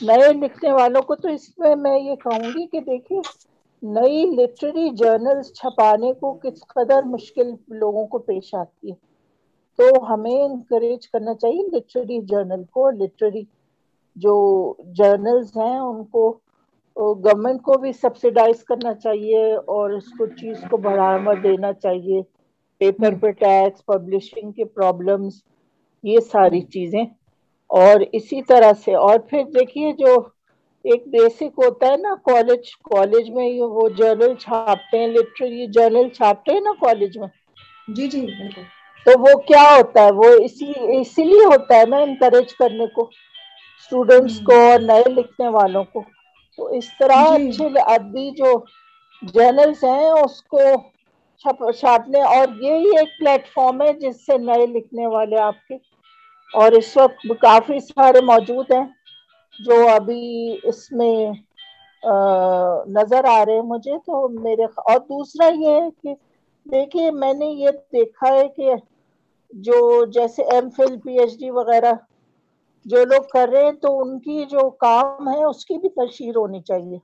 نئے لکھنے والوں کو, تو اس میں یہ کہوں گی کہ دیکھیے نئی لٹریری جرنلز چھپانے کو کس قدر مشکل لوگوں کو پیش آتی ہے, تو ہمیں انکریج کرنا چاہیے لٹریری جرنل کو. لٹریری جو جرنلز ہیں ان کو گورنمنٹ کو بھی سبسیڈائز کرنا چاہیے اور اس کو چیز کو بڑھاوا دینا چاہیے. پیپر پہ ٹیکس, پبلشنگ کے پرابلمز, یہ ساری چیزیں. اور اسی طرح سے اور پھر دیکھیے جو ایک بیسک ہوتا ہے نا, کالج میں وہ جرنل چھاپتے ہیں, لٹریری جرنل چھاپتے ہیں نا کالج میں. جی جی بالکل. تو وہ کیا ہوتا ہے, وہ اسی لیے ہوتا ہے نا انکریج کرنے کو اسٹوڈینٹس کو اور نئے لکھنے والوں کو. تو اس طرح اچھے ادبی جو جرنلز ہیں اس کو چھاپنے, اور یہی ایک پلیٹ فارم ہے جس سے نئے لکھنے والے آپ کے, اور اس وقت کافی سارے موجود ہیں جو ابھی اس میں نظر آ رہے ہیں مجھے. تو میرے اور دوسرا یہ ہے کہ دیکھیے میں نے یہ دیکھا ہے کہ جو جیسے M Phil P H D وغیرہ جو لوگ کر رہے ہیں تو ان کی جو کام ہے اس کی بھی تشہیر ہونی چاہیے.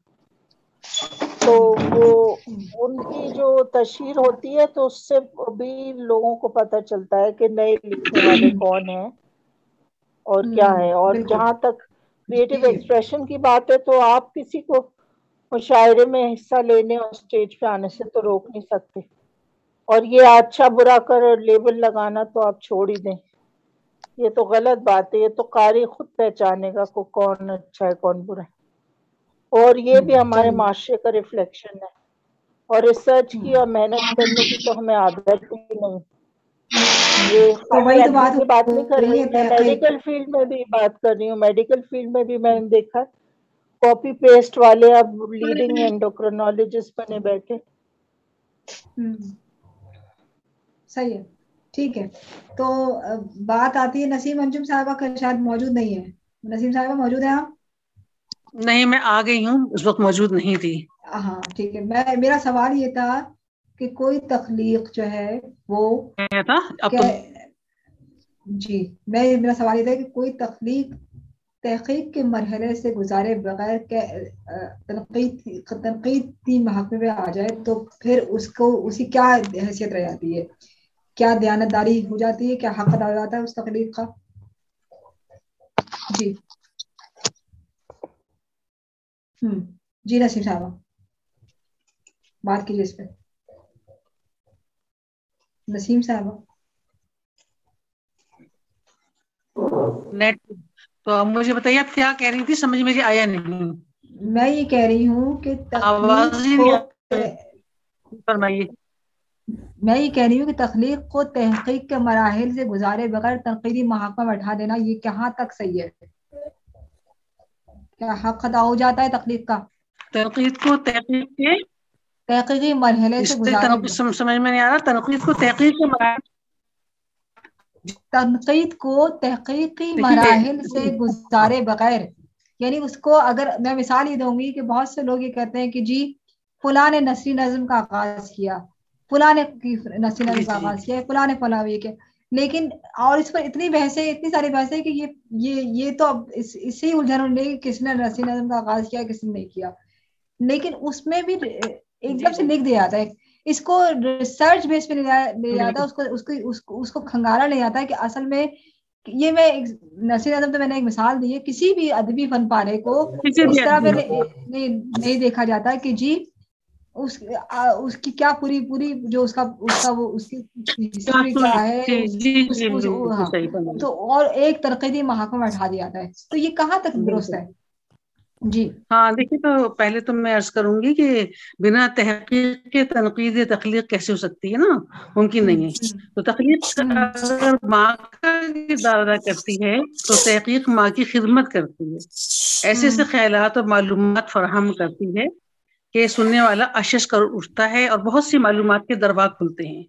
تو وہ ان کی جو تشہیر ہوتی ہے تو اس سے بھی لوگوں کو پتہ چلتا ہے کہ نئے لکھنے والے کون ہیں اور کیا ہے. اور جہاں تک کریٹو ایکسپریشن کی بات ہے تو آپ کسی کو مشاعرے میں حصہ لینے اور اسٹیج پہ آنے سے تو روک نہیں سکتے. اور یہ اچھا برا کر لیبل لگانا تو آپ چھوڑ ہی دیں، یہ تو غلط بات ہے. یہ تو قاری خود پہچانے گا کو کون اچھا ہے کون برا ہے. اور یہ بھی ہمارے معاشرے کا ریفلیکشن ہے. اور ریسرچ کی اور محنت کرنے کی تو ہمیں عادت ہی نہیں. یہ بات نہیں کر رہی، میں میڈیکل فیلڈ میں بھی بات کر رہی ہوں. میڈیکل فیلڈ میں بھی میں نے دیکھا کاپی پیسٹ والے اب لیڈنگ اینڈوکرینالوجسٹ بنے بیٹھے. صحیح ہے، ٹھیک ہے. تو بات آتی ہے نسیم انجم صاحبہ کا شاید موجود نہیں ہے. نسیم صاحبہ موجود ہیں آپ؟ نہیں، میں آ گئی ہوں، اس وقت موجود نہیں تھی. ہاں ٹھیک ہے. میرا سوال یہ تھا کہ کوئی تخلیق جو ہے وہ جی میرا سوال یہ تھا کہ کوئی تحقیق کے مرحلے سے گزارے بغیر تنقیدی محکمے میں آ جائے تو پھر اسی کیا حیثیت رہ جاتی ہے؟ کیا دیانتداری ہو جاتی ہے؟ کیا حق ادا ہو جاتا ہے اس تخلیق کا؟ جی جی نسیم صاحبہ بات کیجیے اس پہ. نسیم صاحبہ نیٹ تو اب مجھے بتائیے آپ کیا کہہ رہی تھی، سمجھ میں آیا نہیں. میں یہ کہہ رہی ہوں کہ تخلیق کو تحقیق کے مراحل سے گزارے بغیر تنقیدی محکمہ میں اٹھا دینا یہ کہاں تک صحیح ہے؟ کیا حق ادا ہو جاتا ہے تخلیق کا؟ تنقید کو تحقیقی مرحلے سے گزارے سمجھ میں نہیں آ رہا. تنقید کو تحقیقی مراحل سے گزارے بغیر، یعنی اس کو اگر میں مثال ہی دوں گی کہ بہت سے لوگ یہ کہتے ہیں کہ جی فلاں نے نثری نظم کا آغاز کیا، فلاں نے نثری نظم کا آغاز کیا، فلاں نے فلاں یہ کیا، لیکن اور اس پر اتنی ساری بحثیں کہ یہ تو اب اس سے ہی الجھن ہونے کہ کس نے نثری نظم کا آغاز کیا کس نے نہیں کیا. لیکن اس میں بھی ایک دم سے لکھ دیا جاتا ہے، اس کو ریسرچ بیس پہ لے جاتا ہے، اس کو کھنگالا لے جاتا ہے کہ اصل میں یہ میں نثری نظم تو میں نے ایک مثال دی ہے، کسی بھی ادبی فن پارے کو اس طرح پہ نہیں دیکھا جاتا کہ جی اس کی کیا پوری جو اس کی ہسٹری کیا ہے، تو اور ایک تنقیدی محکمہ میں اٹھا دیا جاتا ہے. تو یہ کہاں تک درست ہے؟ جی ہاں دیکھیے، تو پہلے تو میں عرض کروں گی کہ بنا تحقیق کے تنقید تخلیق کیسے ہو سکتی ہے نا، ممکن نہیں ہے. تو تخلیق اگر ماں کا کردار ادا کرتی ہے تو تحقیق ماں کی خدمت کرتی ہے، ایسے خیالات اور معلومات فراہم کرتی ہے کہ سننے والا اشش کر اٹھتا ہے اور بہت سی معلومات کے دروازے کھلتے ہیں.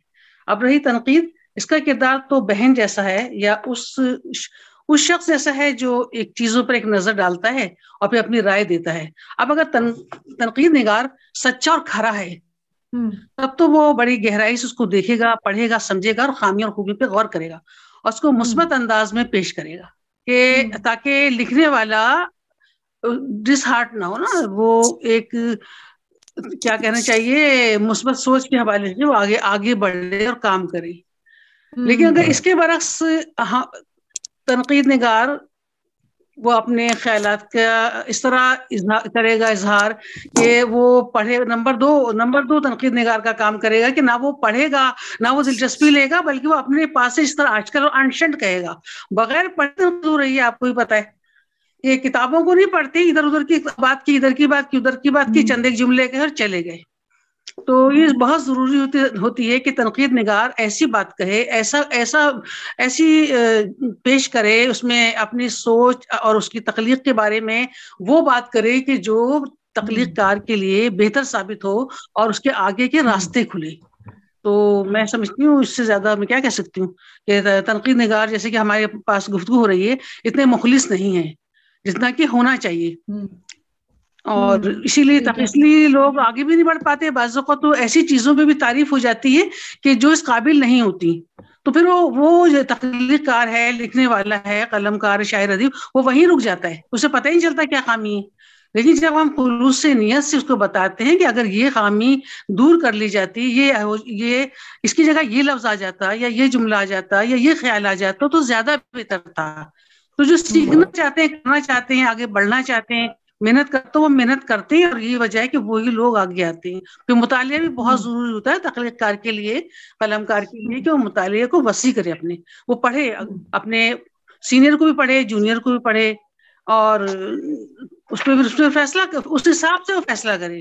اب رہی تنقید، اس کا کردار تو بہن جیسا ہے یا اس شخص جیسا ہے جو ایک چیزوں پر ایک نظر ڈالتا ہے اور پھر اپنی رائے دیتا ہے. اب اگر تنقید نگار سچا اور کھرا ہے تب تو وہ بڑی گہرائی سے اس کو دیکھے گا، پڑھے گا، سمجھے گا اور خامیوں اور خوبیوں پہ غور کرے گا اور اس کو مثبت انداز میں پیش کرے گا کہ تاکہ لکھنے والا ڈس ہارٹ نہ ہو نا، وہ ایک کیا کہنا چاہیے مثبت سوچ کے حوالے سے وہ آگے بڑھے اور کام کرے. لیکن اگر اس کے برعکس تنقید نگار وہ اپنے خیالات کا اس طرح کرے گا اظہار کہ وہ پڑھے، نمبر دو تنقید نگار کا کام کرے گا کہ نہ وہ پڑھے گا نہ وہ دلچسپی لے گا، بلکہ وہ اپنے پاس سے اس طرح آج کل انشنٹ کہے گا بغیر پڑھے ہو رہی ہے. آپ کو ہی پتا ہے یہ کتابوں کو نہیں پڑھتے، ادھر ادھر کی بات کی، ادھر کی بات کی، ادھر کی بات کی، چند ایک جملے کے اور چلے گئے. تو یہ بہت ضروری ہوتی ہے کہ تنقید نگار ایسی بات کہے، ایسی پیش کرے، اس میں اپنی سوچ اور اس کی تخلیق کے بارے میں وہ بات کرے کہ جو تخلیق کار کے لیے بہتر ثابت ہو اور اس کے آگے کے راستے کھلے. تو میں سمجھتی ہوں اس سے زیادہ میں کیا کہہ سکتی ہوں کہ تنقید نگار جیسے کہ ہمارے پاس گفتگو ہو رہی ہے اتنے مخلص نہیں ہے جتنا کہ ہونا چاہیے، اور اسی لیے لوگ آگے بھی نہیں بڑھ پاتے. بعض اوقات تو ایسی چیزوں پہ بھی تعریف ہو جاتی ہے کہ جو اس قابل نہیں ہوتی، تو پھر وہ جو تخلیق کار ہے، لکھنے والا ہے، قلم کار، شاعر، ادیب، وہ وہیں رک جاتا ہے، اسے پتہ ہی نہیں چلتا کیا خامی ہے. لیکن جب ہم خلوص سے نیت سے اس کو بتاتے ہیں کہ اگر یہ خامی دور کر لی جاتی، یہ اس کی جگہ یہ لفظ آ جاتا یا یہ جملہ آ جاتا یا یہ خیال آ جاتا تو زیادہ بہتر تھا. تو جو سیکھنا چاہتے ہیں، کرنا چاہتے ہیں، آگے بڑھنا چاہتے ہیں، محنت تو وہ محنت کرتے ہیں، اور یہی وجہ ہے کہ وہی لوگ آگے آتے ہیں. پھر مطالعہ بھی بہت ضروری ہوتا ہے تخلیق کار کے لیے، قلم کار کے لیے، کہ وہ مطالعے کو وسیع کرے، وہ پڑھے، اپنے سینئر کو بھی پڑھے، جونیئر کو بھی پڑھے، اور اس پہ فیصلہ، اس حساب سے وہ فیصلہ کرے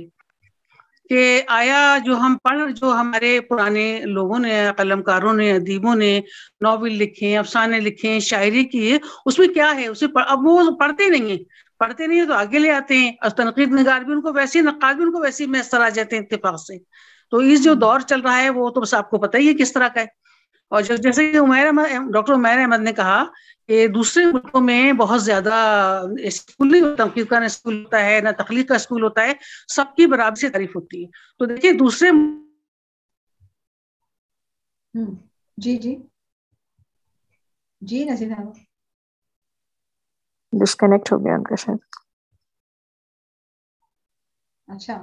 کہ آیا جو ہمارے پرانے لوگوں نے، قلم کاروں نے، ادیبوں نے ناول لکھے، افسانے لکھے، شاعری کی ہے، اس میں کیا ہے. اب وہ پڑھتے نہیں ہیں تو آگے لے آتے ہیں، اور تنقید نگار بھی ان کو ویسے، نقاد بھی ان کو ویسے میسر آ جاتے ہیں اتفاق سے. تو اس جو دور چل رہا ہے وہ تو بس آپ کو پتہ ہی ہے کس طرح کا ہے. اور جیسے کہ ڈاکٹر عمیر احمد نے کہا کہ دوسرے ملکوں میں بہت زیادہ اسکول نہیں ہوتا، تنقید کا نہ اسکول ہوتا ہے، نہ تخلیق کا اسکول ہوتا ہے، سب کی برابری سے تعریف ہوتی ہے. تو دیکھیے دوسرے جی نصیر صاحب ڈسکنیکٹ ہو گیا ان کا شاید. اچھا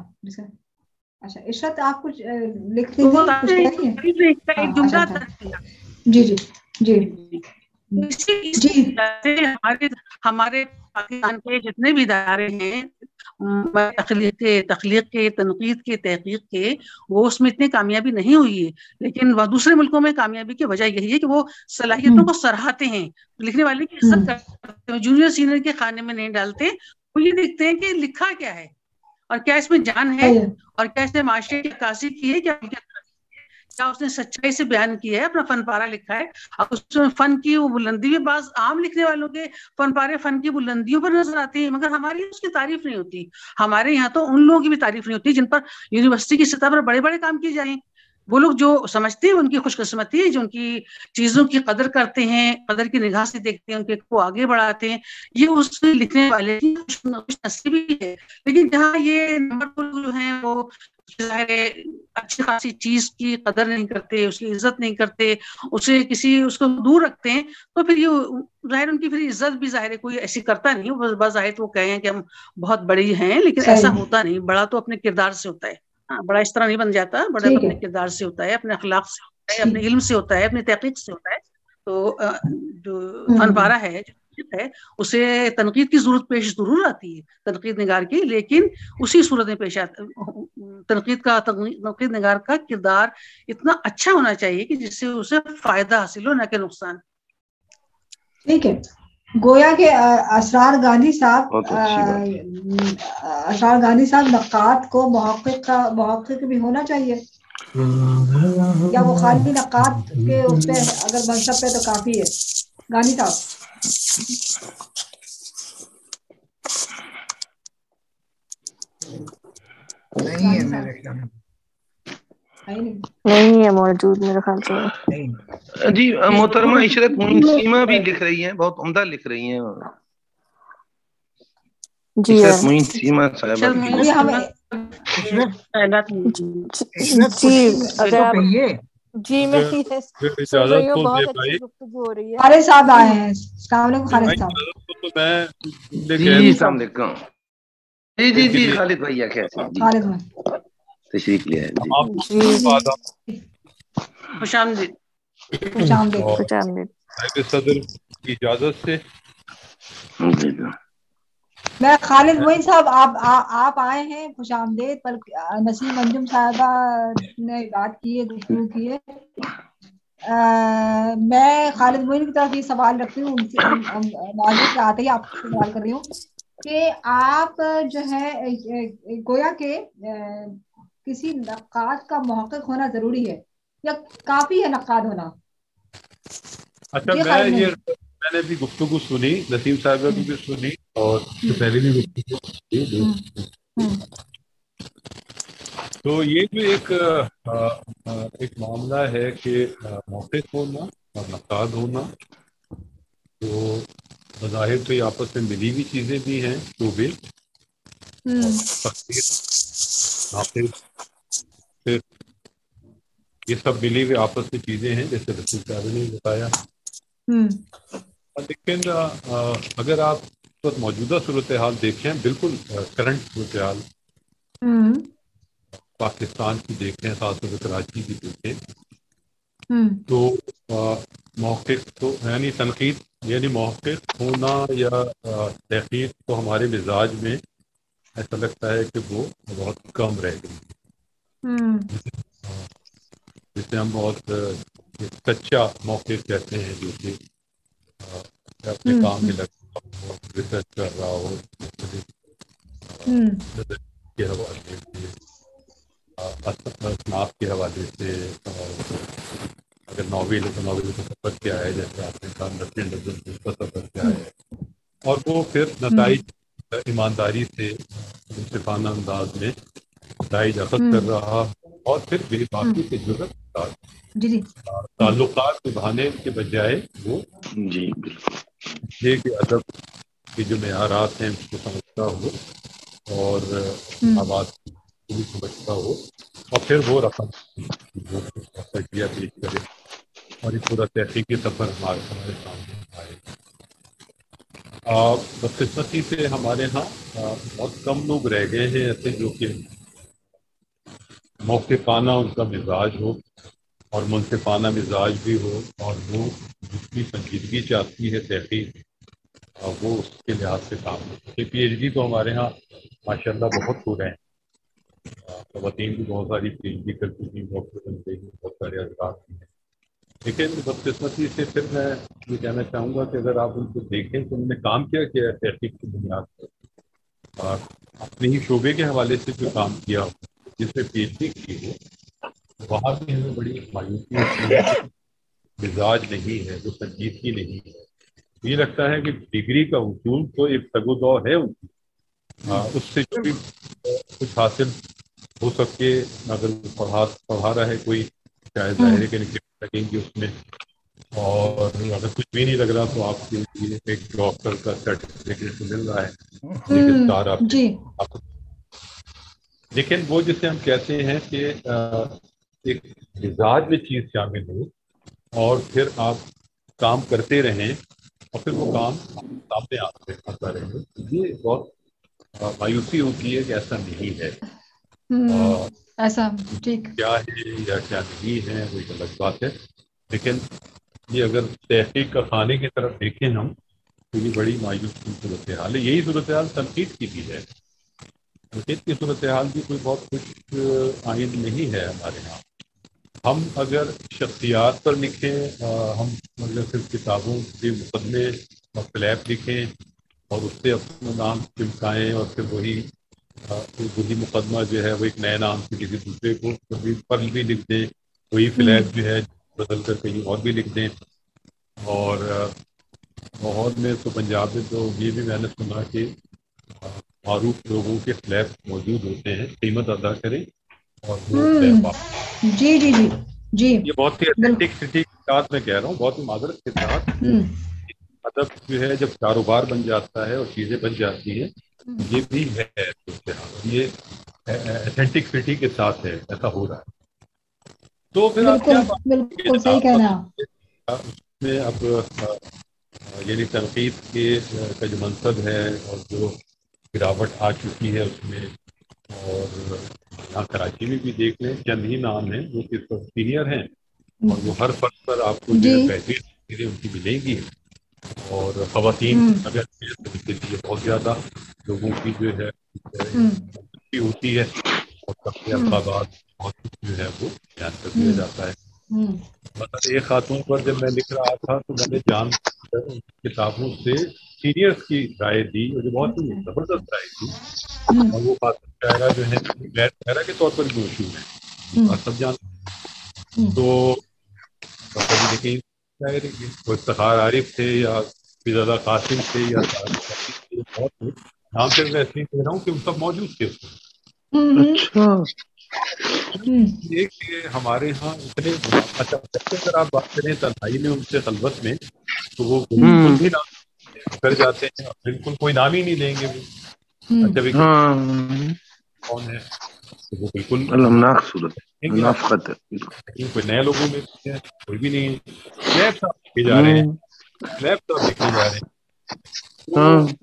عشرت آپ کچھ لکھتے تھے؟ جی جی جی جی ہمارے پاکستان کے جتنے بھی ادارے ہیں تخلیق کے، تنقید کے، تحقیق کے، وہ اس میں اتنی کامیابی نہیں ہوئی ہے. لیکن دوسرے ملکوں میں کامیابی کی وجہ یہی ہے کہ وہ صلاحیتوں کو سراہتے ہیں، لکھنے والے کی عزت کرتے ہیں، جونیئر سینئر کے خانے میں نہیں ڈالتے. وہ یہ دیکھتے ہیں کہ لکھا کیا ہے، اور کیا اس میں جان ہے، اور کیا اس نے معاشرے کی عکاسی کی ہے، کیا اس نے سچائی سے بیان کیا ہے، اپنا فن پارا لکھا ہے. اور اس میں فن کی وہ بلندی بھی، بعض عام لکھنے والوں کے فن پارے فن کی بلندیوں پر نظر آتی ہیں، مگر ہماری اس کی تعریف نہیں ہوتی. ہمارے یہاں تو ان لوگوں کی بھی تعریف نہیں ہوتی جن پر یونیورسٹی کی سطح پر بڑے بڑے کام کیے جائیں. وہ لوگ جو سمجھتے ہیں ان کی خوش قسمتی ہے، جو ان کی چیزوں کی قدر کرتے ہیں، قدر کی نگاہ سے دیکھتے ہیں، ان کے کو آگے بڑھاتے ہیں، یہ اس لکھنے والے کی خوش نصیبی ہے. لیکن جہاں یہ نمبر جو ہیں وہ ظاہر اچھی خاصی چیز کی قدر نہیں کرتے، اس کی عزت نہیں کرتے، اس کو دور رکھتے ہیں، تو پھر یہ ظاہر ان کی پھر عزت بھی ظاہر کوئی ایسی کرتا نہیں. بظاہر وہ کہیں کہ ہم بہت بڑی ہیں، لیکن ایسا ہوتا نہیں. بڑا تو اپنے کردار سے ہوتا ہے. بڑا اس طرح نہیں بن جاتا، بڑا تو اپنے کردار سے ہوتا ہے، اپنے اخلاق سے ہوتا ہے، اپنے علم سے ہوتا ہے، اپنی تحقیق سے ہوتا ہے. تو جو فن پارا ہے، اسے تنقید کی ضرورت پیش ضرور آتی ہے، تنقید نگار کی، لیکن اسی صورت میں پیش آتا تنقید نگار کا کردار اتنا اچھا ہونا چاہیے کہ جس سے اسے فائدہ حاصل ہو، نہ کہ نقصان. ٹھیک ہے. گویا کہ اسرار گاندھی صاحب نقاد کو محقق بھی ہونا چاہیے، یا وہ خالی نقاد کے اس پہ اگر منصب پہ تو کافی ہے؟ گاندھی صاحب نہیں ہے میرے خیال میں، نہیں ہے موجود میرے خیال سے. جی محترمہ عشرت معین سیما بھی لکھ رہی ہیں، بہت عمدہ لکھ رہی ہیں. جی عشرت معین سیما صاحبہ جی میں سن رہی ہوں، بہت اچھی گفتگو ہو رہی ہے. خالد صاحب آئے ہیں. السلام علیکم خالد صاحب. جی السلام علیکم. جی خالد بھیا کیسے ہیں؟ خالد بھائی تشریف لے آئے. خوش آمدید. خوش آمدید. صدر کی اجازت سے میں خالد معین صاحب آپ آئے ہیں، خوش آمدید. پر نسیم انجم صاحبہ نے بات کی ہے، گفتگو کی ہے. میں خالد معین کی طرف یہ سوال رکھتی ہوں، موضوع پہ آتے ہی آپ سے سوال کر رہی ہوں کہ آپ جو ہے گویا کہ کسی نقاد کا محقق ہونا ضروری ہے یا کافی ہے نقاد ہونا؟ اچھا میں نے بھی گفتگو سنی، نسیم صاحبہ کی بھی سنی، اور پہلے بھی گفتگو. تو یہ جو ایک معاملہ ہے کہ محقق ہونا اور نقاد ہونا، تو بظاہر تو یہ آپس میں ملی ہوئی چیزیں بھی ہیں، تو بھی یہ سب ملی ہوئی آپس میں چیزیں ہیں، جیسے رسول صاحب نے بتایا. لیکن اگر آپ موجودہ صورتحال دیکھیں، بالکل کرنٹ صورتحال پاکستان کی دیکھیں، خاص طور پر کراچی کی دیکھیں، تو محقق تو یعنی تنقید یعنی محقق ہونا یا تحقیق تو ہمارے مزاج میں ایسا لگتا ہے کہ وہ بہت کم رہ گئی، جسے ہم بہت سچا موقع کہتے ہیں، جو کہ اپنے کام میں لگا ہو، ریسرچ کر رہا ہو، کے حوالے سے، اصناف کے حوالے سے، اگر ناول ہے تو ناول کا سفر کیا ہے، جیسے آپ نے کہا نسل ڈزن کا سفر کیا ہے، اور وہ پھر نتائج ایمانداری سے منصفانہ انداز میں نتائج اخذ کر رہا، اور پھر بے باکی سے جرت تعلقات نبھانے کے بجائے وہ یہ کہ ادب کے جو معیارات ہیں اس کو سمجھتا ہو اور آواز کو سمجھتا ہو، اور پھر وہ رقم وہ تجزیہ پیش کرے، اور یہ پورا تحقیقی سفر ہمارے سامنے آئے۔ بدقسمتی سے ہمارے ہاں بہت کم لوگ رہ گئے ہیں ایسے جو کہ موقفانہ ان کا مزاج ہو اور منصفانہ مزاج بھی ہو، اور وہ جتنی سنجیدگی چاہتی ہے تحقیق وہ اس کے لحاظ سے کام کرتے ہیں۔ پی ایچ ڈی تو ہمارے ہاں ماشاء اللہ بہت ہو رہے ہیں، خواتین بھی بہت ساری پی ایچ ڈی کر چکی ہیں، ڈاکٹر بن گئی ہیں، بہت سارے حضرات بھی ہیں، لیکن بدقسمتی سے پھر میں یہ کہنا چاہوں گا کہ اگر آپ ان کو دیکھیں تو انہوں نے کام کیا ہے تحقیق کی بنیاد پر، اور اپنے ہی شعبے کے حوالے سے جو کام کیا ہو، جس میں پی ایچ ڈی کی ہو، وہاں بھی ہمیں بڑی مایوسی ہوتی ہے کہ مزاج نہیں ہے، جو سنجیدگی نہیں ہے۔ یہ لگتا ہے کہ ڈگری کا حصول تو ایک تگ و دو ہے ان کی، اس سے جو بھی کچھ حاصل ہو سکے، اگر پڑھا رہا ہے کوئی شاید ظاہر کے نکل لگیں گے اس میں، اور اگر کچھ بھی نہیں لگ رہا تو آپ کے لیے ایک ڈاکٹر کا سرٹیفکیٹ مل رہا ہے، لیکن وہ جسے ہم کہتے ہیں کہ ایک مزاج میں چیز شامل ہو اور پھر آپ کام کرتے رہیں اور پھر وہ کام سامنے آتا رہے، یہ بہت مایوسی ہوتی ہے کہ ایسا نہیں ہے، ایسا ٹھیک کیا ہے یا کیا نہیں ہے وہ ایک الگ بات ہے، لیکن یہ اگر تحقیق کا خانے کی طرف دیکھیں ہم تو یہ بڑی مایوس صورتحال ہے۔ یہی صورتحال تنقید کی بھی ہے، تنقید کی صورتحال بھی کوئی بہت کچھ آئند نہیں ہے ہمارے یہاں۔ ہم اگر شخصیات پر لکھیں، ہم اگر صرف کتابوں کے مقدمے اور فلیپ لکھیں اور اس سے اپنا نام چمکائیں اور پھر وہی مقدمہ جو ہے وہ ایک نئے نام سے کسی دوسرے کو پر بھی لکھ دیں، وہی فلیپ جو ہے بدل کر کہیں اور بھی لکھ دیں، اور ماحول میں تو پنجاب میں تو یہ بھی میں نے سنا کہ معروف لوگوں کے فلیپ موجود ہوتے ہیں، قیمت ادا کریں اور وہ فلیپ جی جی جی جی یہ بہت ہی اتھینٹکسٹی کے ساتھ میں کہہ رہا ہوں، بہت ہی معذرت کے ساتھ، ادب جو ہے جب کاروبار بن جاتا ہے اور چیزیں بن جاتی ہیں، یہ بھی ہے یہ اتھینٹکسٹی کے ساتھ ہے، ایسا ہو رہا ہے۔ تو پھر آپ کیا بالکل صحیح کہنا اس میں اب یعنی تنقید کا جو منصب ہے اور جو گراوٹ آ چکی ہے اس میں، اور یہاں کراچی میں بھی دیکھ لیں چند ہی نام ہیں جو کہ سینئر ہیں اور وہ ہر فرد پر آپ کو جو ہے بہترین چیزیں ان کی ملیں گی، اور خواتین اگر کے لیے بہت زیادہ لوگوں کی جو ہے ہوتی ہے اور سب کے القابات بہت کچھ جو ہے وہ بیان کر دیا جاتا ہے۔ مطلب ایک خاتون پر جب میں لکھ رہا تھا تو میں نے جان کتابوں سے سینئرس کی رائے دی اور جو بہت ہی زبردست رائے تھی، اور وہ خاتون شاعرہ جو ہے غیر شاعرہ کے طور پر بھی مشہور ہے، آپ سب جانتے، تو لیکن وہ افتخار عارف تھے یا فضالہ قاسم تھے یا بہت نام سے میں ایسے ہی کہہ رہا ہوں کہ وہ سب موجود تھے اس یہ کہ ہمارے ہاں اتنے اچھا اگر آپ بات کریں تنہائی میں ان سے خلوت میں تو وہ بالکل بھی نام کر جاتے ہیں، بالکل کوئی نام ہی نہیں لیں گے وہ، اچھا کون ہے وہ بالکل کوئی نئے لوگوں میں کوئی بھی نہیں ہے، سلیب صاحب لکھے جا رہے ہیں، سلیب صاحب لکھے جا رہے ہیں، تو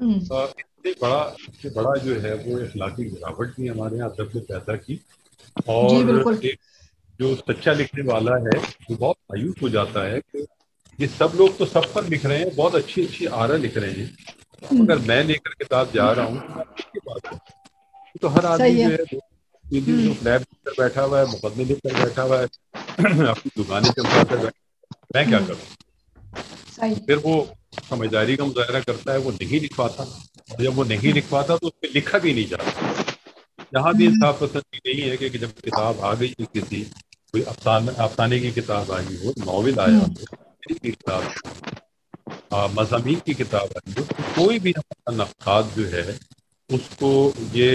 اس سے بڑا جو ہے وہ اخلاقی گراوٹ بھی ہمارے یہاں ادب میں پیدا کی، اور ایک جو سچا لکھنے والا ہے وہ بہت مایوس ہو جاتا ہے کہ یہ سب لوگ تو سب پر لکھ رہے ہیں، بہت اچھی اچھی آرا لکھ رہے ہیں، اگر میں لے کر کتاب جا رہا ہوں تو میں کی بات کروں، تو ہر آدمی جو ہے جو فلیب کر بیٹھا ہوا ہے, مقدمے لکھ کر بیٹھا ہوا ہے, اپنی دکانیں چمکا کر بیٹھا, میں کیا کروں؟ پھر وہ سمجھداری کا مظاہرہ کرتا ہے, وہ نہیں لکھواتا, اور جب وہ نہیں لکھواتا تو اس پہ لکھا بھی نہیں جاتا. یہاں بھی انصاف پسندی نہیں ہے کہ جب کتاب آ گئی کسی کوئی افسانے کی کتاب آئی ہو, ناول آیا ہو, کتاب مضامین کی کتاب آئی ہو, کوئی بھی نقاد جو ہے اس کو یہ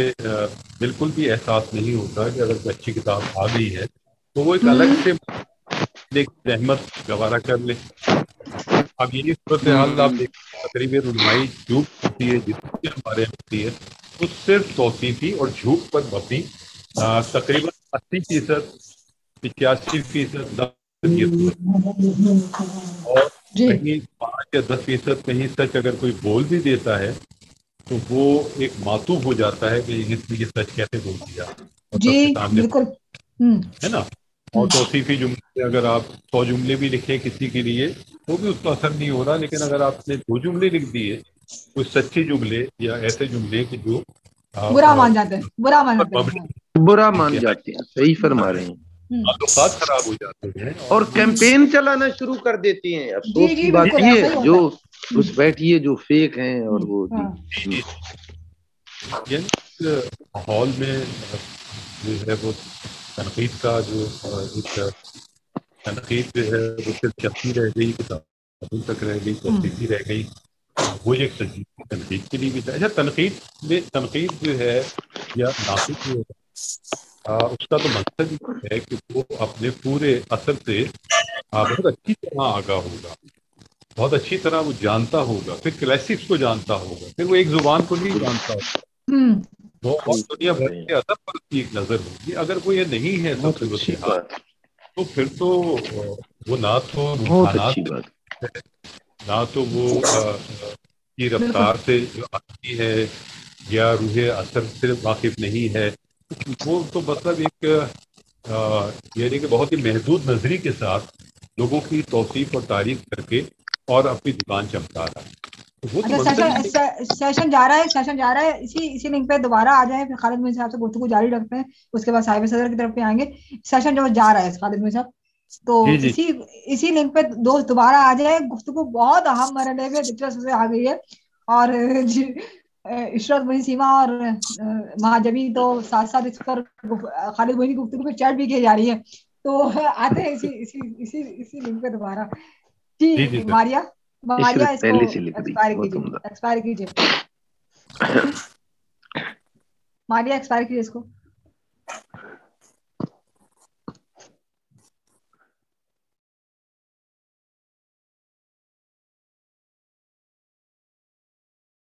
بالکل بھی احساس نہیں ہوتا کہ اگر کوئی اچھی کتاب آ گئی ہے تو وہ ایک الگ سے زحمت گوارا کر لے. اب یہی صورتحال آپ دیکھیں, تقریباً رونمائی جھوٹ ہوتی ہے جتنی بھی ہمارے ہوتی ہے وہ صرف توصیفی اور جھوٹ پر مبنی تقریباً 80%, 85%, اور کہیں 5 یا 10% کہیں سچ اگر کوئی بول بھی دیتا ہے تو وہ ایک معطوف ہو جاتا ہے کہ یہ سچ کیسے بول دیا جی بالکل ہے نا. اور توصیفی جملے اگر آپ 100 جملے بھی لکھیں کسی کے لیے تو بھی اس کا اثر نہیں ہو رہا, لیکن اگر آپ نے 2 جملے لکھ دیے کوئی سچے جملے یا ایسے جملے کہ جو برا مان جاتے ہیں, برا مان جاتے ہیں, صحیح فرما رہے ہیں, تعلقات خراب ہو جاتے ہیں اور کیمپین چلانا شروع کر دیتی ہیں. افسوس کی بات یہ ہے جو اس بیٹھیے جو فیک ہیں اور وہ ماحول میں جو ہے وہ تنقید کا جو ایک تنقید جو ہے وہ صرف چپتی رہ گئی, کتابوں تک رہ گئی, توصیفی رہ گئی. وہ ایک تجدیدی تنقید کے لیے بھی تھا. اچھا, تنقید جو ہے یا ناقد جو ہے اس کا تو مقصد یہ ہے کہ وہ اپنے پورے اثر سے بہت اچھی طرح آگاہ ہوگا, بہت اچھی طرح وہ جانتا ہوگا, پھر کلاسکس کو جانتا ہوگا, پھر وہ ایک زبان کو نہیں جانتا ہوگا, وہ اور دنیا بھر کے ادب پر اس کی ایک نظر ہوگی. اگر وہ یہ نہیں ہے سب صورتحال تو پھر تو وہ نہ تو رجحانات نہ تو وہ کی رفتار سے جو آتی ہے یا روح اثر سے واقف نہیں ہے, وہ تو مطلب ایک یعنی کہ بہت ہی محدود نظری کے ساتھ لوگوں کی توصیف اور تعریف کر کے اور اپنی دکان چمکا رہا ہے. سیشن جا رہا ہے اسی لنک پہ دوبارہ آ جائیں, پھر خالد مرزا صاحب سے گفتگو جاری رکھتے ہیں, اس کے بعد صاحب صدر کی طرف پہ آئیں گے. سیشن جو جا رہا ہے خالد مرزا صاحب, تو اسی لنک پہ دوست دوبارہ آ جائے. گفتگو بہت اہم مرحلے میں دلچسپ سے آ گئی ہے, اور عشرت موین سیما اور مہاجبی تو ساتھ ساتھ اس پر خالد موین کی گفتگو پہ چیٹ بھی کی جا رہی ہے, تو آتے ہیں اسی لنک پہ دوبارہ. جی ماریا اس کو ایکسپائر کیجیے ماریا, ایکسپائر کیجیے اس کو.